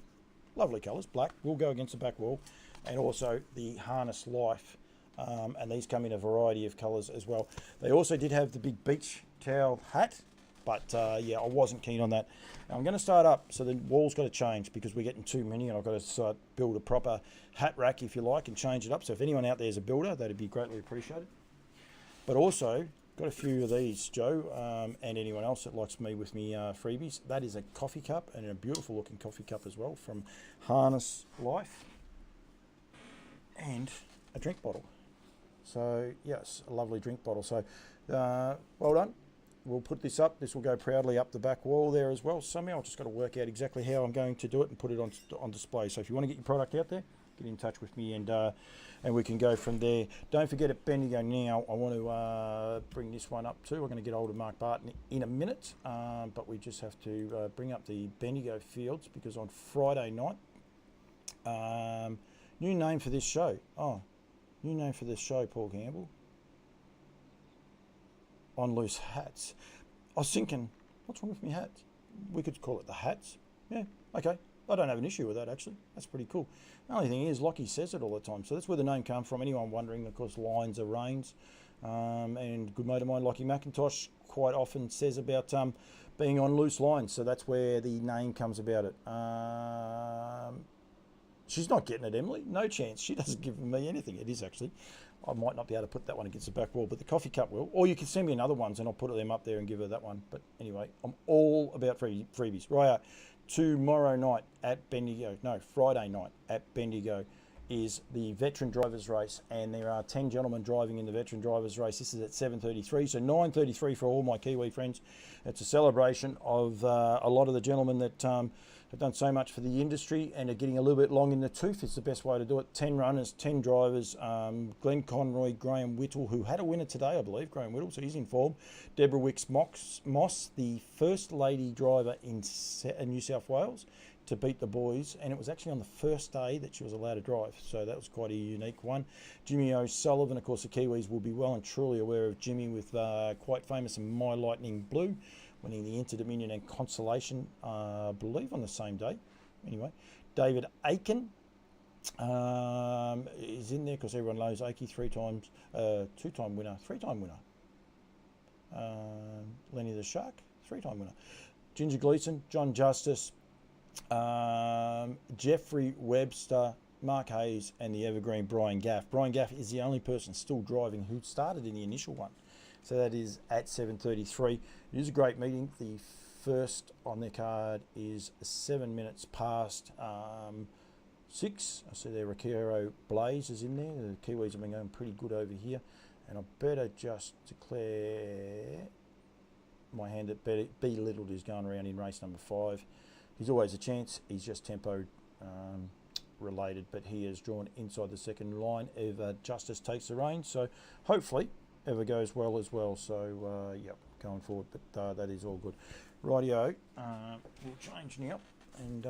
Lovely colours, black. Will go against the back wall, and also the Harness Life. And these come in a variety of colours as well. They also did have the big beach towel hat, but yeah, I wasn't keen on that. Now I'm going to start up, so the wall's got to change because we're getting too many, and I've got to build a proper hat rack, if you like, and change it up. So if anyone out there is a builder, that'd be greatly appreciated. But also got a few of these, Joe, and anyone else that likes me with me freebies. That is a coffee cup, and a beautiful looking coffee cup as well from Harness Life, and a drink bottle. So yes, a lovely drink bottle. So well done. We'll put this up. This will go proudly up the back wall there as well. Somehow I've just got to work out exactly how I'm going to do it and put it on display. So if you want to get your product out there, get in touch with me, and we can go from there. Don't forget at Bendigo now, I want to bring this one up too. We're going to get hold of Mark Barton in a minute, but we just have to bring up the Bendigo fields because on Friday night, new name for this show. Oh, new name for this show, Paul Campbell. On Loose Hats. I was thinking, what's wrong with me hats? We could call it the Hats. Yeah, okay. I don't have an issue with that, actually. That's pretty cool. The only thing is, Lockie says it all the time, so that's where the name comes from. Anyone wondering, of course, lines are reins. And good mate of mine, Lockie McIntosh, quite often says about being on loose lines, so that's where the name comes about it. She's not getting it, Emily. No chance. She doesn't give me anything. It is actually. I might not be able to put that one against the back wall, but the coffee cup will. Or you can send me another ones and I'll put them up there and give her that one. But anyway, I'm all about freebies. Right, tomorrow night at Bendigo, no, Friday night at Bendigo is the veteran drivers race, and there are 10 gentlemen driving in the veteran drivers race. This is at 7:33, so 9:33 for all my Kiwi friends. It's a celebration of a lot of the gentlemen that have done so much for the industry and are getting a little bit long in the tooth. It's the best way to do it. 10 runners, 10 drivers. Glenn Conroy, Graham Whittle, who had a winner today, I believe, Graham Whittle, so he's in form. Deborah Wicks-Moss, the first lady driver in New South Wales to beat the boys, and it was actually on the first day that she was allowed to drive, so that was quite a unique one. Jimmy O'Sullivan, of course, the Kiwis will be well and truly aware of Jimmy, with quite famous in My Lightning Blue, winning the Inter-Dominion and Consolation, I believe, on the same day. Anyway, David Aiken is in there because everyone knows Akey, two-time winner. Lenny the Shark, 3-time winner. Ginger Gleeson, John Justice, Jeffrey Webster, Mark Hayes, and the evergreen Brian Gaff. Brian Gaff is the only person still driving who started in the initial one. So that is at 7:33. It is a great meeting. The first on their card is 7 minutes past 6. I see there Ricardo Blaze is in there. The Kiwis have been going pretty good over here. And I better just declare my hand that Belittled is going around in race number 5. He's always a chance. He's just tempo related, but he has drawn inside the second line. Eva Justice takes the reins, so hopefully Eva goes well as well. So yep, going forward, but that is all good. Rightio, we'll change now, and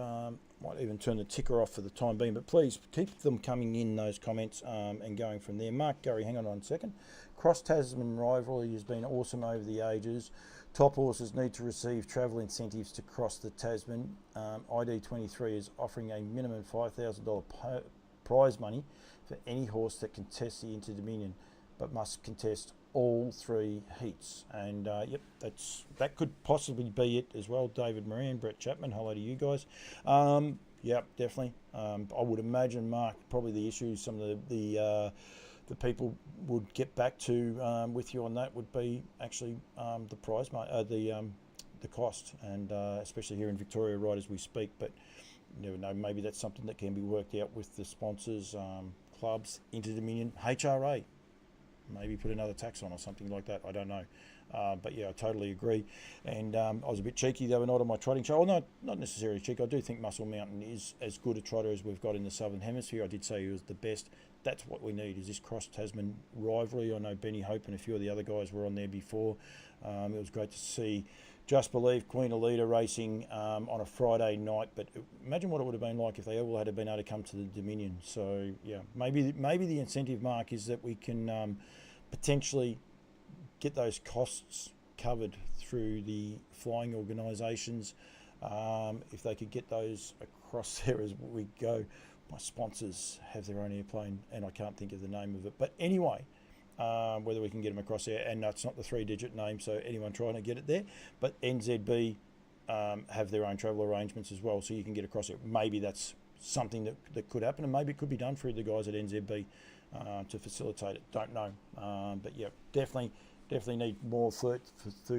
might even turn the ticker off for the time being, but please keep them coming in, those comments, and going from there. Mark Gurry, hang on 1 second. Cross Tasman rivalry has been awesome over the ages. Top horses need to receive travel incentives to cross the Tasman. ID23 is offering a minimum $5,000 prize money for any horse that contests the Inter-Dominion, but must contest all 3 heats. And yep, that could possibly be it as well. David Moran, Brett Chapman, hello to you guys. Yep, definitely. I would imagine, Mark, probably the issues some of the people would get back to with you on that would be actually the prize, the cost, and especially here in Victoria right as we speak. But you never know, maybe that's something that can be worked out with the sponsors, clubs, Inter-Dominion, HRA. Maybe put another tax on or something like that. I don't know. But yeah, I totally agree. And I was a bit cheeky the other night on my trotting show. Oh, no, not necessarily cheeky. I do think Muscle Mountain is as good a trotter as we've got in the Southern Hemisphere. I did say he was the best. That's what we need, is this cross-Tasman rivalry. I know Benny Hope and a few of the other guys were on there before. It was great to see Just Believe, Queen Elida racing on a Friday night. But imagine what it would have been like if they all had been able to come to the Dominion. So, yeah, maybe the incentive, Mark, is that we can potentially get those costs covered through the flying organisations. If they could get those across there as we go. My sponsors have their own airplane, and I can't think of the name of it. But anyway, whether we can get them across there, and it's not the 3-digit name, so anyone trying to get it there. But NZB have their own travel arrangements as well, so you can get across it. Maybe that's something that could happen, and maybe it could be done through the guys at NZB to facilitate it. Don't know. But yeah, definitely need more food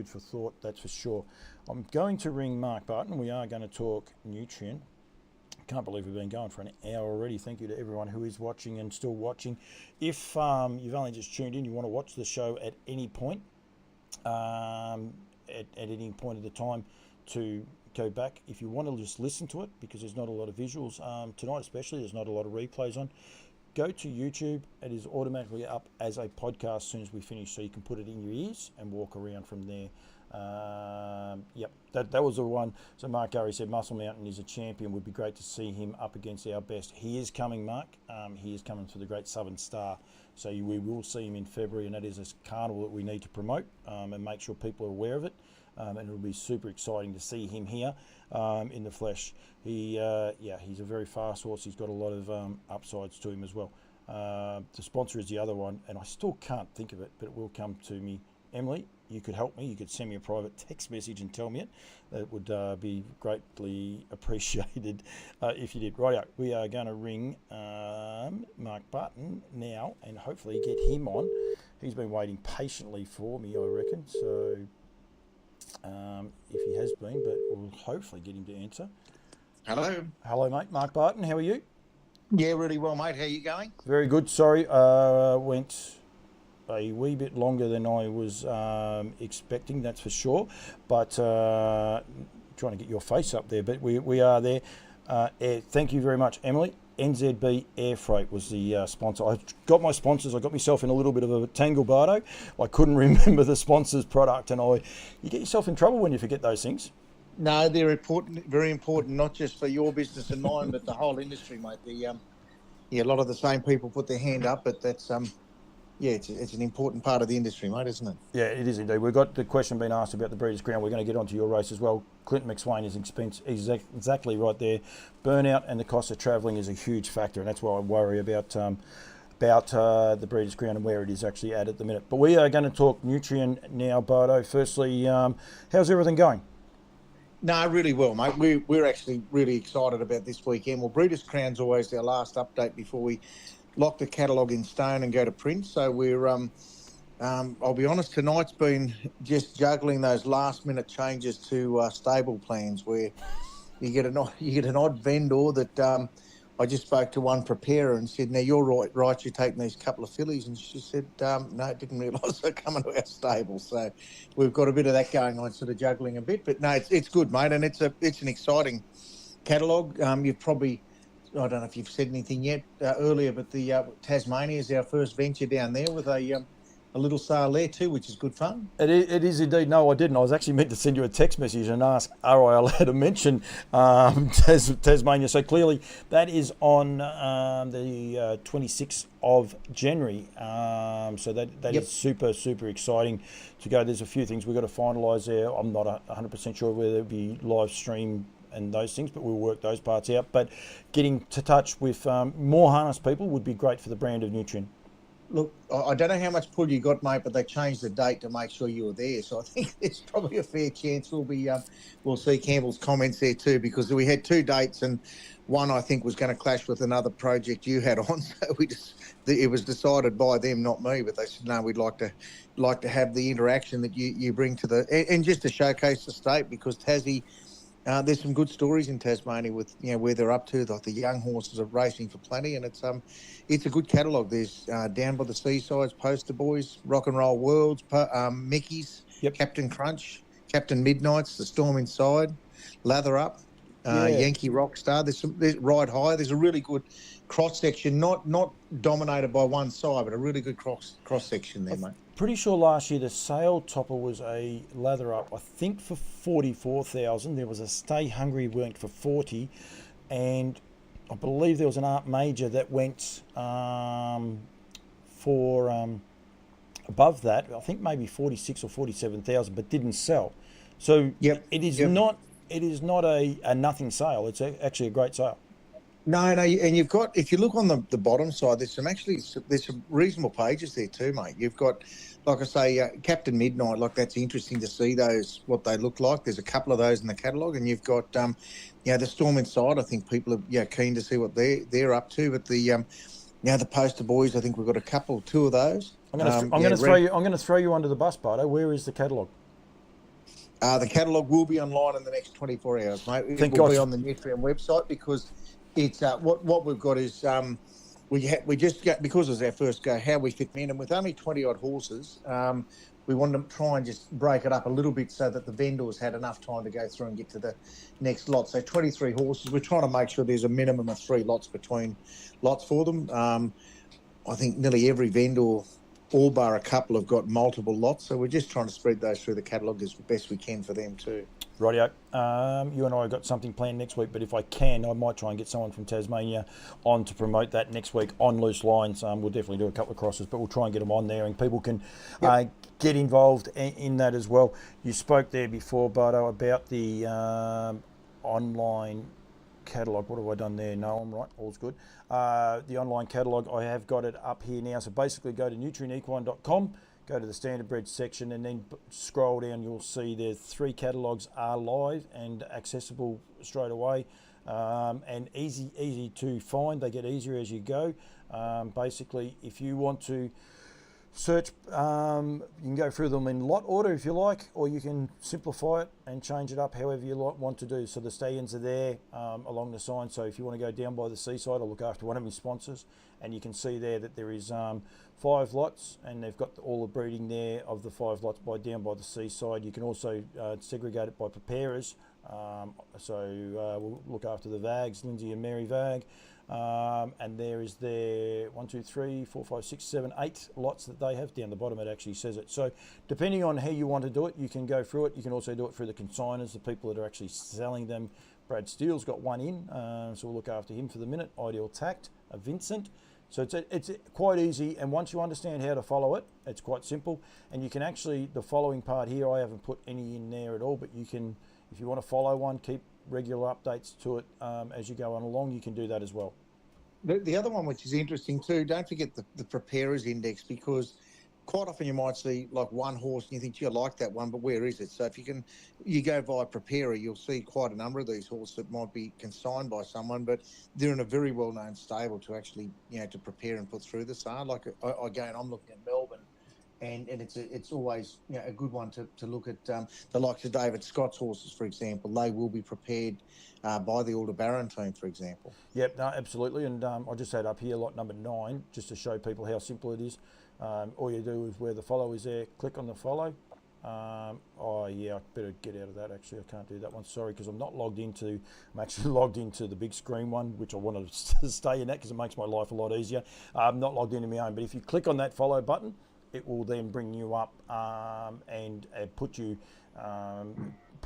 for thought, that's for sure. I'm going to ring Mark Barton. We are going to talk Nutrien. Can't believe we've been going for an hour already. Thank you to everyone who is watching and still watching. If you've only just tuned in, you want to watch the show at any point, at any point of the time to go back. If you want to just listen to it, because there's not a lot of visuals tonight especially, there's not a lot of replays on, go to YouTube. It is automatically up as a podcast as soon as we finish, so you can put it in your ears and walk around from there. Yep, that was the one. So Mark Gurry said Muscle Mountain is a champion. Would be great to see him up against our best. He is coming, Mark. He is coming for the Great Southern Star. So we will see him in February, and that is a carnival that we need to promote and make sure people are aware of it. And it'll be super exciting to see him here in the flesh. He's a very fast horse. He's got a lot of upsides to him as well. The sponsor is the other one, and I still can't think of it, but it will come to me. Emily, you could help me. You could send me a private text message and tell me it. That would be greatly appreciated if you did. Right, we are going to ring Mark Barton now and hopefully get him on. He's been waiting patiently for me, I reckon. So if he has been, but we'll hopefully get him to answer. Hello. Hello, mate. Mark Barton, how are you? Yeah, really well, mate. How you going? Very good. Sorry, went a wee bit longer than I was expecting, that's for sure. But trying to get your face up there, but we are there. Thank you very much, Emily. NZB Air Freight was the sponsor. I got my sponsors. I got myself in a little bit of a tangle, Bardo. I couldn't remember the sponsor's product, and you get yourself in trouble when you forget those things. No, they're important, very important, not just for your business and mine, but the whole industry, mate. A lot of the same people put their hand up, but that's it's an important part of the industry, mate, isn't it? Yeah, it is indeed. We've got the question being asked about the Breeders' Crown. We're going to get onto your race as well. Clinton McSwain is exactly right there. Burnout and the cost of travelling is a huge factor, and that's why I worry about the Breeders' Crown and where it is actually at the minute. But we are going to talk Nutrien now, Bardo. Firstly, how's everything going? No, really well, mate. We're actually really excited about this weekend. Well, Breeders' Crown's always our last update before we lock the catalogue in stone and go to print. So we're, I'll be honest, tonight's been just juggling those last-minute changes to stable plans where you get an odd vendor that I just spoke to one preparer and said, now you're right, you're taking these couple of fillies. And she said, no, didn't realise they're coming to our stable. So we've got a bit of that going on, sort of juggling a bit. But no, it's good, mate, and it's an exciting catalogue. You've probably, I don't know if you've said anything yet earlier, but the Tasmania is our first venture down there with a little sale there too, which is good fun. It is indeed. No, I didn't. I was actually meant to send you a text message and ask, are I allowed to mention Tasmania? So clearly that is on the 26th of January. So that is super, super exciting to go. There's a few things we've got to finalise there. I'm not 100% sure whether it be live stream and those things, but we'll work those parts out. But getting to touch with more harness people would be great for the brand of Nutrien. Look, I don't know how much pull you got, mate, but they changed the date to make sure you were there. So I think there's probably a fair chance we'll see Campbell's comments there too, because we had two dates and one I think was going to clash with another project you had on. So it was decided by them, not me. But they said no, we'd like to have the interaction that you bring to and just to showcase the state, because Tassie. There's some good stories in Tasmania with where they're up to. Like the young horses are racing for plenty, and it's a good catalogue. There's Down by the Seasides, Poster Boys, Rock and Roll Worlds, Mickey's, Captain Crunch, Captain Midnight's, The Storm Inside, Lather Up, Yankee Rockstar. There's Ride High. There's a really good cross section, not dominated by one side, but a really good cross section there, mate. Pretty sure last year the sale topper was a Lather Up, I think for 44,000. There was a Stay Hungry went for 40, and I believe there was an Art Major that went for above that. I think maybe 46 or 47,000, but didn't sell. So it is not a nothing sale. It's actually a great sale. No, and you've got, if you look on the bottom side, there's some reasonable pages there too, mate. You've got, like I say, Captain Midnight, like that's interesting to see those, what they look like. There's a couple of those in the catalogue, and you've got, the Storm Inside. I think people are keen to see what they're up to. But the Poster Boys, I think we've got two of those. I'm going to throw you under the bus, Bardo. Where is the catalogue? The catalogue will be online in the next 24 hours, mate. It will be on the Nutrien website, because it's what we've got is we just got, because it was our first go, how we fit in, and with only 20 odd horses, we wanted to try and just break it up a little bit so that the vendors had enough time to go through and get to the next lot. So 23 horses. We're trying to make sure there's a minimum of 3 lots between lots for them. I think nearly every vendor all bar a couple have got multiple lots, so we're just trying to spread those through the catalogue as best we can for them too. Rightio. You and I have got something planned next week, but if I can, I might try and get someone from Tasmania on to promote that next week on Loose Lines. We'll definitely do a couple of crosses, but we'll try and get them on there, and people can get involved in that as well. You spoke there before, Barto, about the online catalogue. What have I done there? No, I'm right. All's good. The online catalogue, I have got it up here now. So basically go to nutrienequine.com, go to the Standardbred section, and then scroll down. You'll see the 3 catalogues are live and accessible straight away, and easy to find. They get easier as you go. Basically, if you want to search, you can go through them in lot order if you like, or you can simplify it and change it up however you want to do. So the stallions are there along the sign. So if you want to go down by the seaside, I'll look after one of my sponsors, and you can see there that there is 5 lots, and they've got all the breeding there of the 5 lots down by the seaside. You can also segregate it by preparers. We'll look after the Vags, Lindsay and Mary Vag. And there is their 1, 2, 3, 4, 5, 6, 7, 8 lots that they have. Down the bottom it actually says it. So depending on how you want to do it, you can go through it. You can also do it through the consigners, the people that are actually selling them. Brad Steele's got one in, so we'll look after him for the minute. Ideal Tact, Vincent. So it's quite easy, and once you understand how to follow it, it's quite simple. And you can actually, the following part here, I haven't put any in there at all, but you can, if you want to follow one, keep regular updates to it as you go on along, you can do that as well. The other one, which is interesting too, don't forget the preparers index, because quite often you might see like one horse and you think, gee, I like that one, but where is it? So if you go via preparer, you'll see quite a number of these horses that might be consigned by someone, but they're in a very well-known stable to actually, to prepare and put through the sale. Like again, I'm looking at Melbourne, and it's always a good one to look at the likes of David Scott's horses, for example. They will be prepared by the Aldebaran team, for example. Yep, no, absolutely. And I just had up here lot number 9, just to show people how simple it is. All you do is where the follow is there, click on the follow. I better get out of that. Actually, I can't do that one. Sorry, because I'm actually logged into the big screen one, which I wanted to stay in that because it makes my life a lot easier. I'm not logged into my own, but if you click on that follow button, it will then bring you up and put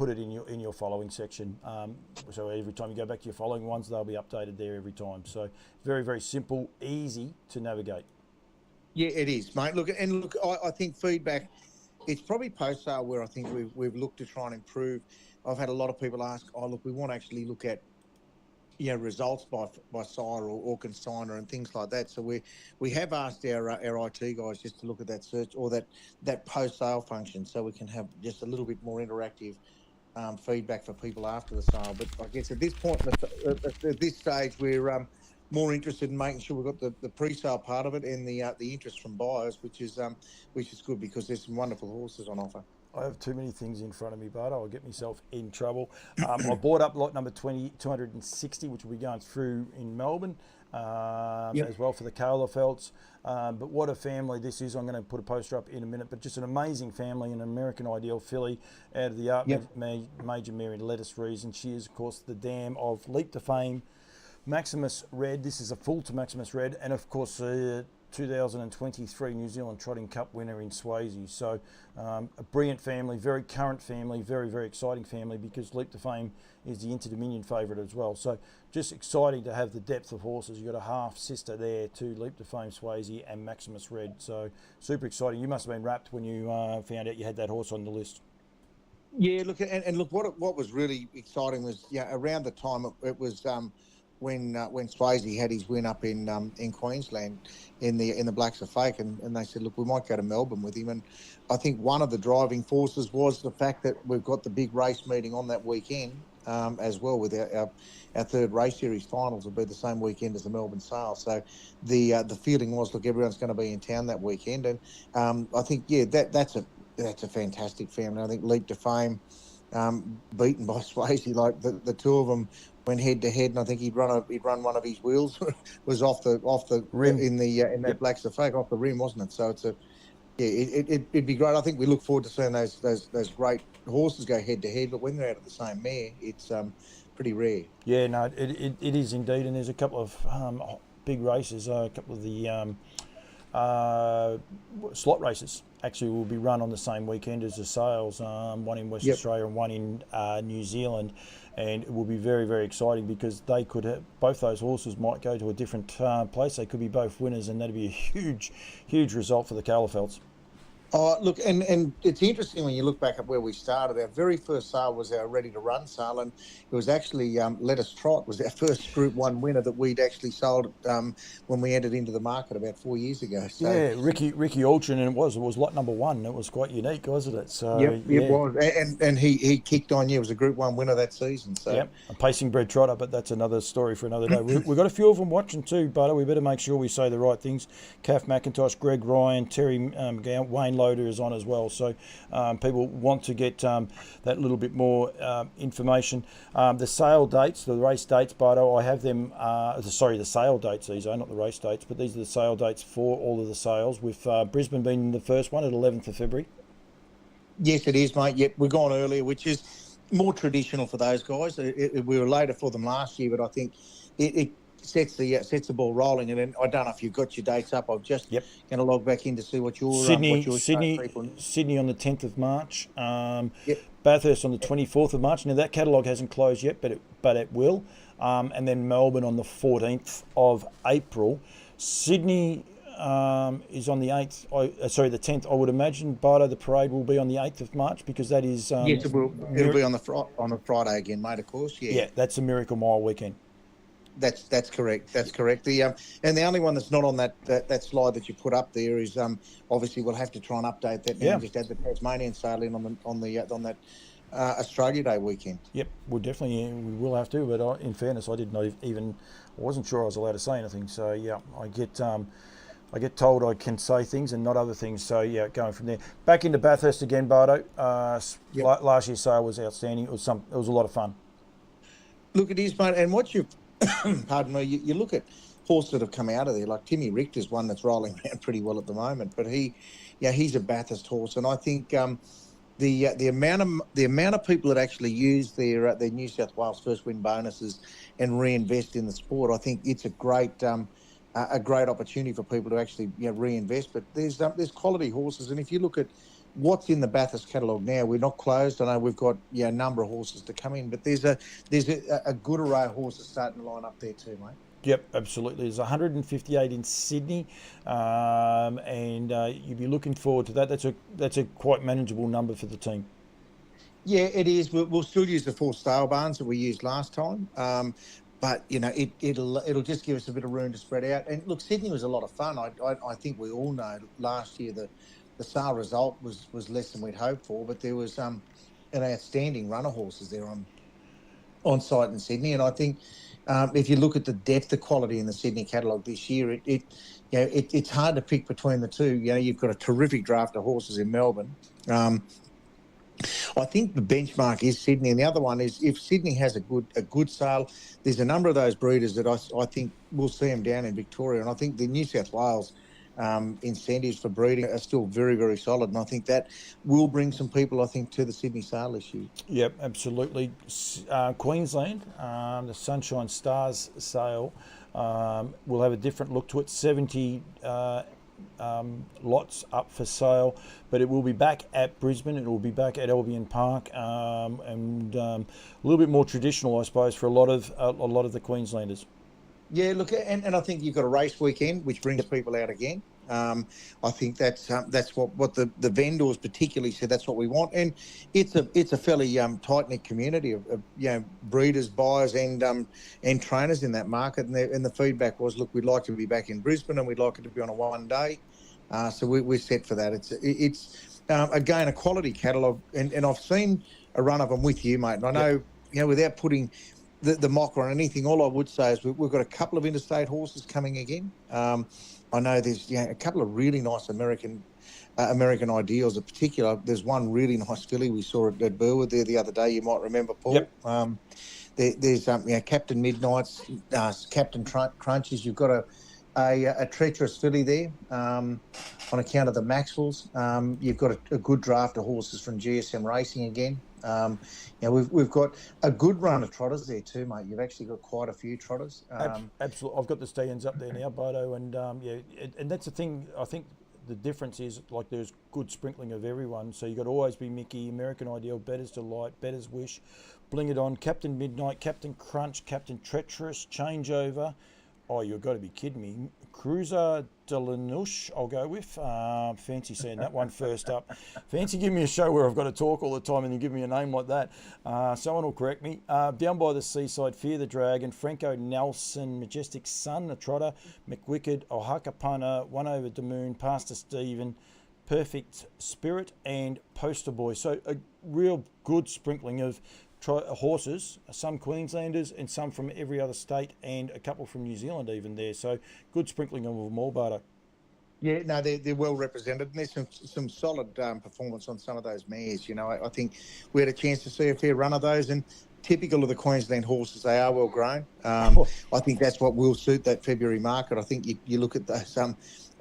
it in your following section. So every time you go back to your following ones, they'll be updated there every time. So very, very simple, easy to navigate. Yeah, it is, mate. Look, I think feedback, it's probably post-sale where I think we've looked to try and improve. I've had a lot of people ask, look, we want to actually look at results by sire or consigner and things like that. So we have asked our IT guys just to look at that search or that post-sale function, so we can have just a little bit more interactive feedback for people after the sale. But I guess at this point, at this stage, we're more interested in making sure we've got the pre-sale part of it and the interest from buyers, which is good because there's some wonderful horses on offer. I have too many things in front of me, but I'll get myself in trouble. I bought up lot number 260, which will be going through in Melbourne as well for the Kohlerfelds. But what a family this is. I'm going to put a poster up in a minute, but just an amazing family, an American Ideal filly out of the Art Major Mary Lettuce reason. She is, of course, the dam of Leap to Fame, Maximus Red. This is a full to Maximus Red, and of course 2023 New Zealand Trotting Cup winner in Swayze. So a brilliant family, very current family, very, very exciting family, because Leap to Fame is the Inter-Dominion favourite as well. So just exciting to have the depth of horses. You've got a half sister there too, Leap to Fame, Swayze and Maximus Red. So super exciting. You must have been rapt when you found out you had that horse on the list. Yeah, look, and look, what was really exciting was around the time it was when Swayze had his win up in Queensland in the Blacks of Fake, and they said, look, we might go to Melbourne with him. And I think one of the driving forces was the fact that we've got the big race meeting on that weekend as well, with our third race series finals will be the same weekend as the Melbourne Sale. So the feeling was, look, everyone's going to be in town that weekend, and I think that's a fantastic family. I think Leap to Fame beaten by Swayze, like the two of them went head to head, and I think he'd run one of his wheels was off the rim in that Blacks of Fake, off the rim, wasn't it? So it'd be great. I think we look forward to seeing those great horses go head to head, but when they're out of the same mare, it's pretty rare. Yeah, no, it is indeed, and there's a couple of big races. A couple of the slot races actually will be run on the same weekend as the sales, one in Western Australia and one in New Zealand. And it will be very, very exciting because they could have, both those horses might go to a different place. They could be both winners, and that'd be a huge, huge result for the Califelds. Oh, look, and it's interesting when you look back at where we started. Our very first sale was our Ready to Run sale, and it was actually Let Us Trot was our first Group 1 winner that we'd actually sold when we entered into the market about 4 years ago. So, yeah, Ricky Altrin, and it was lot number 1. It was quite unique, wasn't it? So it was, and he kicked on. Yeah, it was a Group 1 winner that season. So a pacing bred trotter, but that's another story for another day. We've got a few of them watching too, Butter. We better make sure we say the right things. Kath McIntosh, Greg Ryan, Terry McGowan, Wayne Loader is on as well. So people want to get that little bit more information. The sale dates, the race dates, Bardo, I have them, the sale dates, these are not the race dates, but these are the sale dates for all of the sales, with Brisbane being the first one at 11th of February. Yes, it is, mate. Yep, we've gone earlier, which is more traditional for those guys. We were later for them last year, but I think it sets the ball rolling. And then I don't know if you've got your dates up. I'm just going to log back in to see what your Sydney on the 10th of March. Bathurst on the 24th of March. Now that catalogue hasn't closed yet, but it will. And then Melbourne on the 14th of April. Sydney is on the 8th. The 10th. I would imagine, Bardo, the parade will be on the 8th of March because that is. Yes, it will. It'll be on the Friday again, mate. Of course, yeah. Yeah, that's a Miracle Mile weekend. That's correct. That's correct. And the only one that's not on that slide that you put up there is obviously we'll have to try and update that now. Just add the Tasmanian sale in on that Australia Day weekend. Yep, we will have to. But in fairness, I wasn't sure I was allowed to say anything. So yeah, I get told I can say things and not other things. So yeah, going from there. Back into Bathurst again, Bardo. Last year's sale was outstanding. It was a lot of fun. Look, it is, mate. And what you've pardon me, you look at horses that have come out of there, like Timmy Richter's one that's rolling around pretty well at the moment, but he's a Bathurst horse, and I think the amount of people that actually use their New South Wales first win bonuses and reinvest in the sport, I think it's a great opportunity for people to actually reinvest. But there's quality horses, and if you look at what's in the Bathurst catalogue now, we're not closed. I know we've got a number of horses to come in, but there's a good array of horses starting to line up there too, mate. Yep, absolutely. There's 158 in Sydney, and you'd be looking forward to that. That's a quite manageable number for the team. Yeah, it is. We'll still use the 4 stale barns that we used last time, but it'll just give us a bit of room to spread out. And look, Sydney was a lot of fun. I think we all know last year the sale result was less than we'd hoped for, but there was an outstanding run of horses there on site in Sydney. And I think if you look at the depth of quality in the Sydney catalogue this year, it's hard to pick between the two. You've got a terrific draft of horses in Melbourne. I think the benchmark is Sydney, and the other one is if Sydney has a good sale, there's a number of those breeders that I think we'll see them down in Victoria, and I think the New South Wales incentives for breeding are still very, very solid, and I think that will bring some people, I think, to the Sydney sale this year. Yep, absolutely. Queensland, the Sunshine Stars sale will have a different look to it. 70 lots up for sale, but it will be back at Brisbane. It will be back at Albion Park, and a little bit more traditional, I suppose, for a lot of the Queenslanders. Yeah, look, and I think you've got a race weekend, which brings people out again. I think that's what the vendors particularly said. That's what we want, and it's a fairly tight knit community of breeders, buyers, and trainers in that market. And the feedback was, look, we'd like to be back in Brisbane, and we'd like it to be on a one day. So we're set for that. It's again a quality catalogue, and I've seen a run of them with you, mate. And I know without putting the mocker on anything, all I would say is we've got a couple of interstate horses coming again. I know there's a couple of really nice American ideals. In particular, there's one really nice filly we saw at Burwood there the other day. You might remember, Paul. Yep. There's Captain Midnight's, Captain Crunches. You've got a treacherous filly there on account of the Maxwells. You've got a good draft of horses from GSM Racing again. We've got a good run of trotters there too, mate. You've actually got quite a few trotters. Absolutely. I've got the stallions up there now, Bardo, and and that's the thing. I think the difference is like there's good sprinkling of everyone. So you've got to always be Mickey, American Ideal, Better's Delight, Better's Wish, Bling It On, Captain Midnight, Captain Crunch, Captain Treacherous, Changeover. Oh, you've got to be kidding me. Cruiser de la Nuche, I'll go with. Fancy seeing that one first up. Fancy giving me a show where I've got to talk all the time and you give me a name like that. Someone will correct me. Down by the Seaside, Fear the Dragon, Franco Nelson, Majestic Sun, the Trotter, McWicked, Ohakapana, One Over the Moon, Pastor Stephen, Perfect Spirit, and Poster Boy. So a real good sprinkling of horses, some Queenslanders and some from every other state and a couple from New Zealand even there. So good sprinkling of them all, Bardo. Yeah, no, they're well represented, and there's some solid performance on some of those mares. You know, I think we had a chance to see a fair run of those, and typical of the Queensland horses, they are well grown. I think that's what will suit that February market. I think you look at those,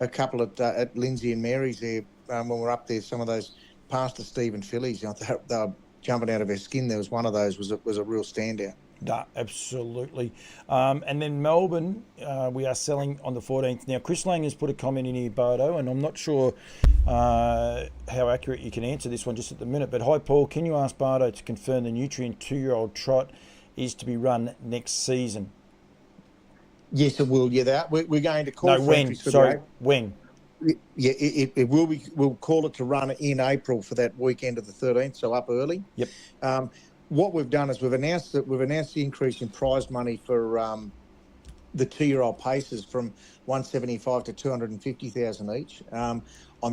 a couple at Lindsay and Mary's there when we're up there, some of those Pastor Stephen fillies, you know, they were jumping out of her skin. There was one of those was a real standout. No, absolutely. And then Melbourne, we are selling on the 14th. Now, Chris Lang has put a comment in here, Bardo, and I'm not sure how accurate you can answer this one just at the minute. But hi, Paul, can you ask Bardo to confirm the Nutrien 2-year-old trot is to be run next season? Yes, it will. Yeah, we're going to call. No, when? Sorry, when? Yeah, it will be. We'll call it to run in April for that weekend of the 13th, so up early. Yep. What we've done is we've announced the increase in prize money for the 2-year-old paces from 175 to 250,000 each. I'm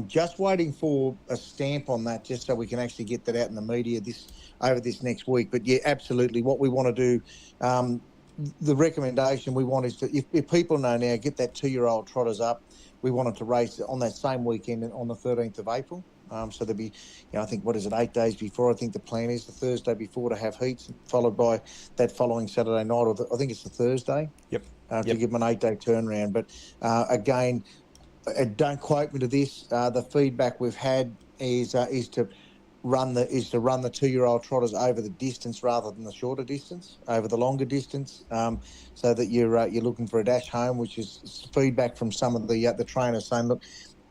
just waiting for a stamp on that, just so we can actually get that out in the media over this next week. But yeah, absolutely. What we want to do, the recommendation we want is to, if people know now, get that 2-year-old trotters up. We wanted to race on that same weekend on the 13th of April. So there'll be, you know, I think, 8 days before? I think the plan is the Thursday before to have heats, followed by that following Saturday night, or I think it's the Thursday. Yep. To give them an 8-day turnaround. But again, don't quote me to this. The feedback we've had is to run the 2-year-old trotters over the distance rather than the shorter distance, over the longer distance, so that you're looking for a dash home, which is feedback from some of the trainers saying, look,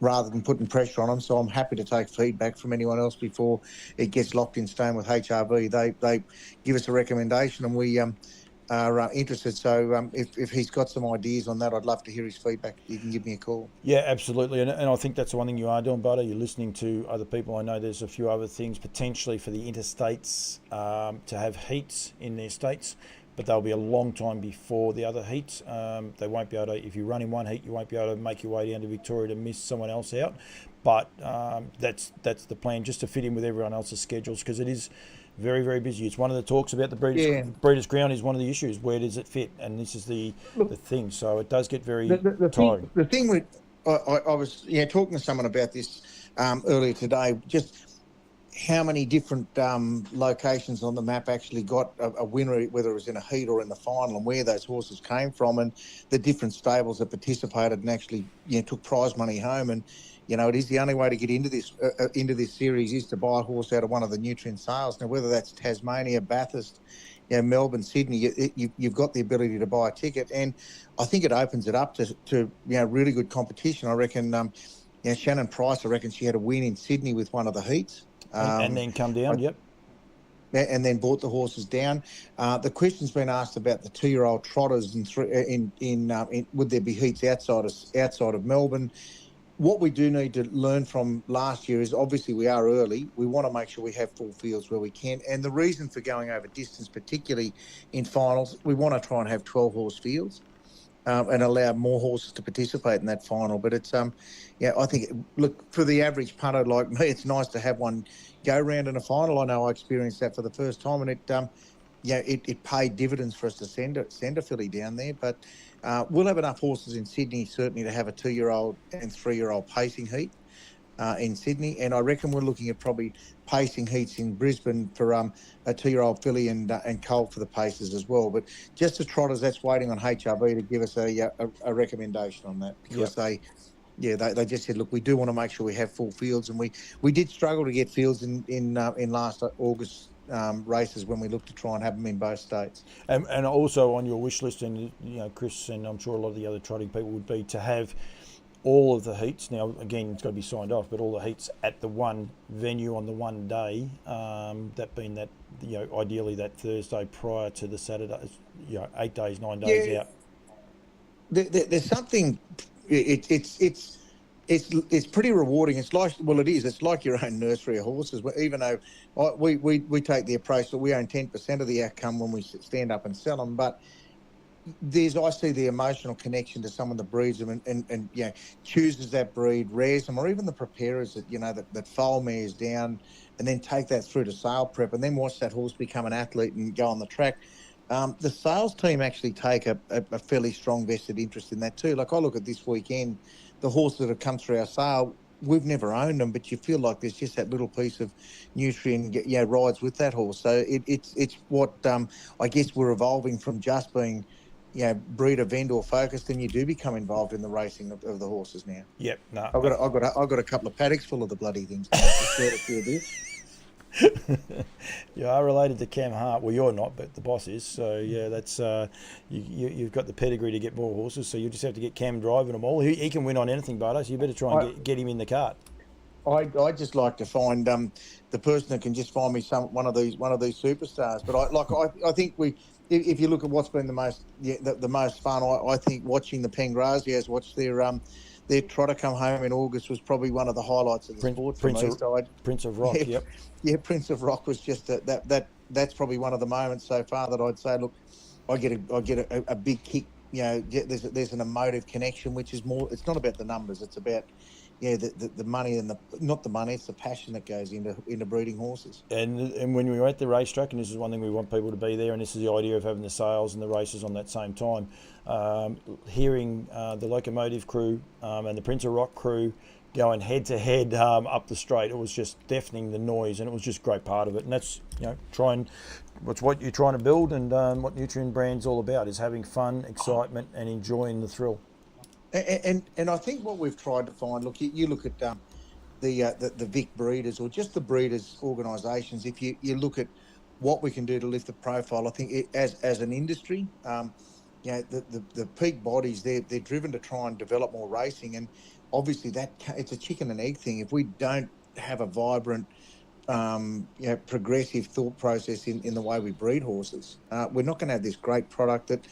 rather than putting pressure on them. So I'm happy to take feedback from anyone else before it gets locked in stone with HRV. They give us a recommendation, and we are interested. So if he's got some ideas on that, I'd love to hear his feedback. You can give me a call. Yeah, absolutely. And I think that's the one thing you are doing, Bardo. You're listening to other people. I know there's a few other things potentially for the interstates to have heats in their states, but they'll be a long time before the other heats. They won't be able to, if you run in one heat, you won't be able to make your way down to Victoria to miss someone else out. But that's the plan, just to fit in with everyone else's schedules, because it is very, very busy. It's one of the talks about the Breeders' Ground is one of the issues. Where does it fit? And this is the thing. So it does get very tiring. The thing with, I was talking to someone about this earlier today, just how many different locations on the map actually got a winner, whether it was in a heat or in the final, and where those horses came from, and the different stables that participated and actually took prize money home. And it is the only way to get into this series is to buy a horse out of one of the Nutrien sales. Now, whether that's Tasmania, Bathurst, Melbourne, Sydney, you've got the ability to buy a ticket, and I think it opens it up to really good competition. I reckon Shannon Price, I reckon she had a win in Sydney with one of the heats. And then come down, yep. And then brought the horses down. The question's been asked about the 2-year-old trotters would there be heats outside of Melbourne? What we do need to learn from last year is, obviously we are early. We want to make sure we have full fields where we can. And the reason for going over distance, particularly in finals, we want to try and have 12-horse fields and allow more horses to participate in that final. But it's, I think, look, for the average punter like me, it's nice to have one go round in a final. I know I experienced that for the first time, and it paid dividends for us to send a filly down there. But we'll have enough horses in Sydney, certainly, to have a 2-year-old and 3-year-old pacing heat. in Sydney, and I reckon we're looking at probably pacing heats in Brisbane for a 2-year-old filly and colt for the paces as well. But just the trotters, that's waiting on HRB to give us a recommendation on that, because they just said, look, we do want to make sure we have full fields, and we did struggle to get fields in last August races when we looked to try and have them in both states. And also on your wish list, and Chris, and I'm sure a lot of the other trotting people would be to have all of the heats. Now, again, it's got to be signed off, but all the heats at the one venue on the one day, that being that, ideally that Thursday prior to the Saturday, 8 days, 9 days out. There's something, it's pretty rewarding. It's like, it's like your own nursery of horses. Even though we take the approach that we own 10% of the outcome when we stand up and sell them, but I see the emotional connection to someone that breeds them and chooses that breed, rears them, or even the preparers that foal mares down and then take that through to sale prep and then watch that horse become an athlete and go on the track. The sales team actually take a fairly strong vested interest in that too. Like, I look at this weekend, the horses that have come through our sale, we've never owned them, but you feel like there's just that little piece of Nutrien rides with that horse. So it's what I guess we're evolving from just being breeder vendor focused, and you do become involved in the racing of the horses now. Yep. No. I've got a couple of paddocks full of the bloody things. You are related to Cam Hart. Well, you're not, but the boss is. So that's you've got the pedigree to get more horses. So you just have to get Cam driving them all. He can win on anything, Barto. So you better try and get him in the cart. I just like to find the person that can just find me one of these superstars. But I think if you look at what's been the most fun, I think watching the Pengrazios watch their trotter come home in August was probably one of the highlights of the sport for me. Prince of Rock, yep. Yeah, Prince of Rock was just that's probably one of the moments so far that I'd say, look, I get a big kick. There's an emotive connection, which is more. It's not about the numbers. It's about the money and not the money. It's the passion that goes into breeding horses. And when we were at the racetrack, and this is one thing we want people to be there, and this is the idea of having the sales and the races on that same time. Hearing the Locomotive crew and the Prince of Rock crew going head to head up the straight, it was just deafening, the noise, and it was just a great part of it. And that's what's what you're trying to build, and what Nutrien brand's all about is having fun, excitement, and enjoying the thrill. And I think what we've tried to find, look, you look at the Vic breeders or just the breeders organisations. If you look at what we can do to lift the profile, I think as an industry, the peak bodies, they're driven to try and develop more racing, and obviously it's a chicken and egg thing. If we don't have a vibrant, progressive thought process in the way we breed horses, we're not going to have this great product that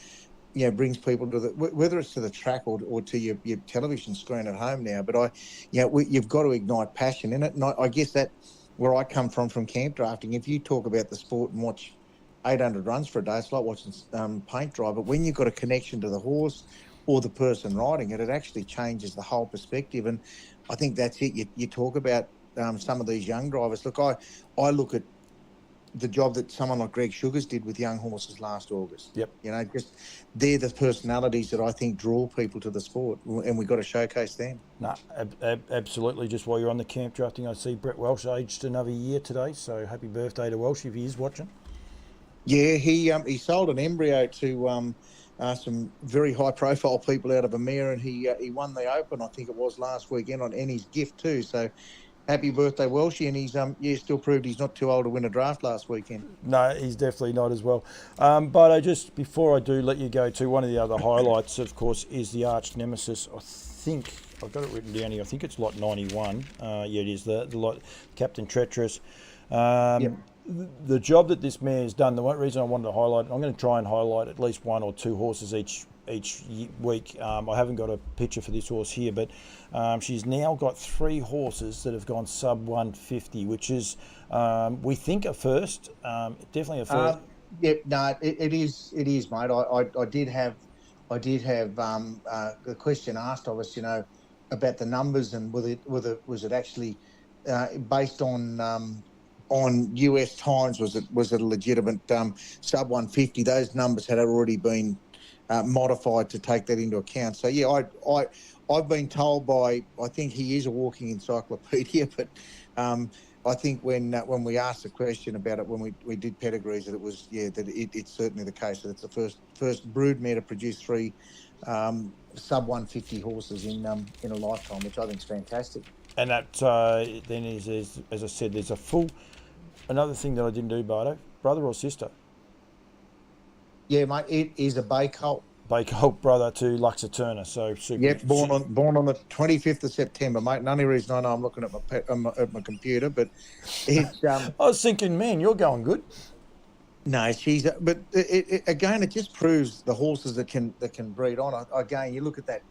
brings people to whether it's to the track or to your television screen at home now. But you've got to ignite passion in it, and I guess that where I come from camp drafting. If you talk about the sport and watch 800 runs for a day, it's like watching paint dry. But when you've got a connection to the horse or the person riding it, it actually changes the whole perspective. And I think that's it. You talk about some of these young drivers. Look, I look at the job that someone like Greg Sugars did with young horses last August. Yep. Just they're the personalities that I think draw people to the sport, and we've got to showcase them. No, absolutely. Just while you're on the camp drafting, I see Brett Welsh aged another year today, so happy birthday to Welsh if he is watching. Yeah, he sold an embryo to some very high-profile people out of EMEA, and he won the Open, I think it was last weekend, on Annie's gift too. So happy birthday, Welshie, and he's still proved he's not too old to win a draft last weekend. No, he's definitely not as well. But just before I do let you go to one of the other highlights, of course, is the arch nemesis. I think I've got it written down here. I think it's lot 91. Yeah, it is the lot, Captain Treacherous. Yep. The job that this mare's done, the one reason I wanted to highlight, I'm going to try and highlight at least one or two horses each week. I haven't got a picture for this horse here, but she's now got 3 horses that have gone sub 150, which is, we think, a first. Definitely a first. It is, mate. I did have the question asked of us, about the numbers and whether was it actually based on US times, was it a legitimate sub 150? Those numbers had already been modified to take that into account. So yeah, I've been told by, I think he is a walking encyclopedia, but I think when we asked the question about it, when we did pedigrees, that it was, that it's certainly the case that it's the first brood mare to produce 3 sub 150 horses in a lifetime, which I think is fantastic. And that then is, as I said, there's another thing that I didn't do, Bardo, brother or sister? Yeah, mate, it is a bay colt. Bay colt brother to Luxa Turner, so super. Yep, born on the 25th of September, mate. And the only reason I know, I'm looking at my computer, but it's. I was thinking, man, you're going good. No, she's. But it just proves the horses that can breed on. Again, you look at that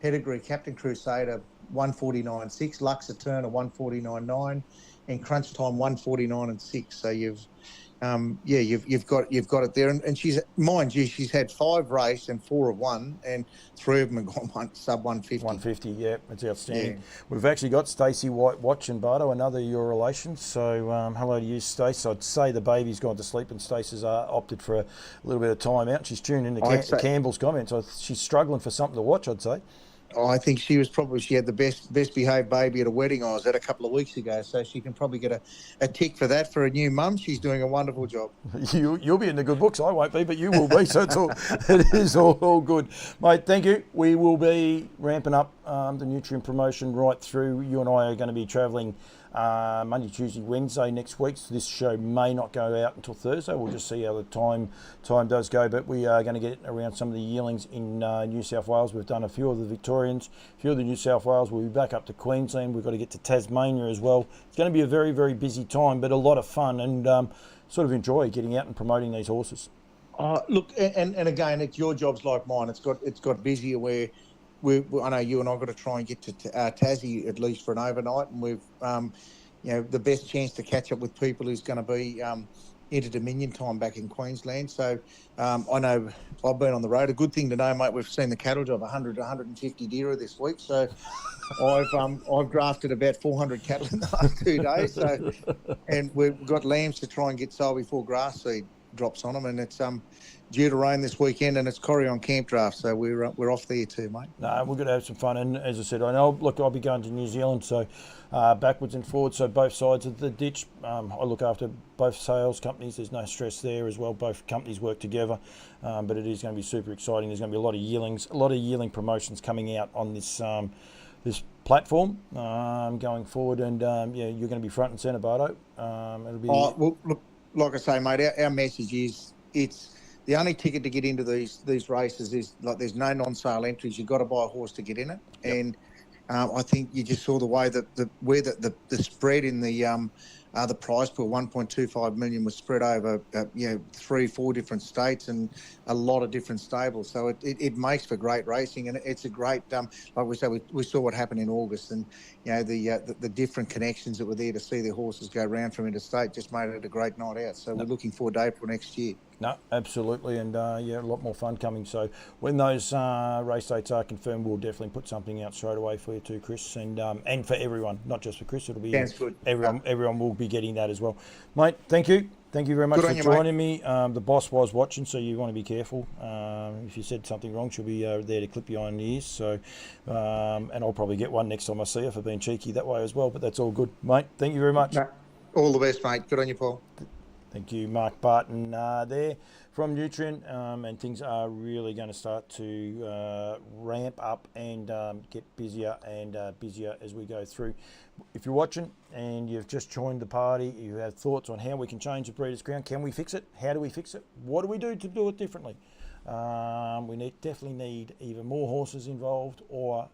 pedigree: Captain Crusader 149.6, Luxa Turner 149.9, and Crunch Time 149.6. So you've got it there, and she's, mind you, she's had 5 races and 4 have won, and 3 of them have gone sub 150. 150, yeah, that's outstanding. Yeah. We've actually got Stacey White watching, Bardo, another of your relations. So hello to you, Stace. I'd say the baby's gone to sleep, and Stace has opted for a little bit of time out. She's tuned into Campbell's comments. So she's struggling for something to watch, I'd say. I think she had the best behaved baby at a wedding I was at a couple of weeks ago, so she can probably get a tick for that for a new mum. She's doing a wonderful job. You'll be in the good books. I won't be, but you will be. So it is all good, mate. Thank you. We will be ramping up the Nutrien promotion right through. You and I are going to be travelling Monday, Tuesday, Wednesday next week. So this show may not go out until Thursday. We'll just see how the time does go. But we are going to get around some of the yearlings in New South Wales. We've done a few of the Victorians, a few of the New South Wales. We'll be back up to Queensland. We've got to get to Tasmania as well. It's going to be a very, very busy time, but a lot of fun, and sort of enjoy getting out and promoting these horses. Look, and again, it's your job's like mine. It's got busier where I know you and I've got to try and get to Tassie at least for an overnight, and we've the best chance to catch up with people is going to be into Dominion time back in Queensland. So I know I've been on the road. A good thing to know, mate, we've seen the cattle job 100 to 150 deer this week. So I've drafted about 400 cattle in the last 2 days. So, and we've got lambs to try and get sold before grass seed drops on them, and it's due to rain this weekend, and it's Corrie Camp draft, so we're off there too, mate. No, we're going to have some fun, and as I said, I know. Look, I'll be going to New Zealand, so backwards and forwards, so both sides of the ditch. I look after both sales companies. There's no stress there as well. Both companies work together, but it is going to be super exciting. There's going to be a lot of yearling promotions coming out on this this platform going forward, and you're going to be front and centre, Bardo. It'll be. Well, look, like I say, mate, our message is it's. The only ticket to get into these races is, like, there's no non-sale entries. You've got to buy a horse to get in it. Yep. And I think you just saw the way that the spread in the prize pool, 1.25 million, was spread over 3-4 different states and a lot of different stables. So it makes for great racing, and it's a great like we say, we saw what happened in August, and the different connections that were there to see their horses go round from interstate just made it a great night out. So we're looking forward to April next year. No, absolutely, and a lot more fun coming. So when those race dates are confirmed, we'll definitely put something out straight away for you too, Chris, and for everyone, not just for Chris. It'll be good. Everyone will be getting that as well, mate. Thank you very much for joining me. The boss was watching, so you want to be careful. If you said something wrong, she'll be there to clip you on the ears. So, and I'll probably get one next time I see her for being cheeky that way as well. But that's all good, mate. Thank you very much. No, all the best, mate. Good on you, Paul. Thank you, Mark Barton there from Nutrien, and things are really going to start to ramp up and get busier and busier as we go through. If you're watching and you've just joined the party, you have thoughts on how we can change the Breeders' Crown. Can we fix it? How do we fix it? What do we do to do it differently? We definitely need either more horses involved, or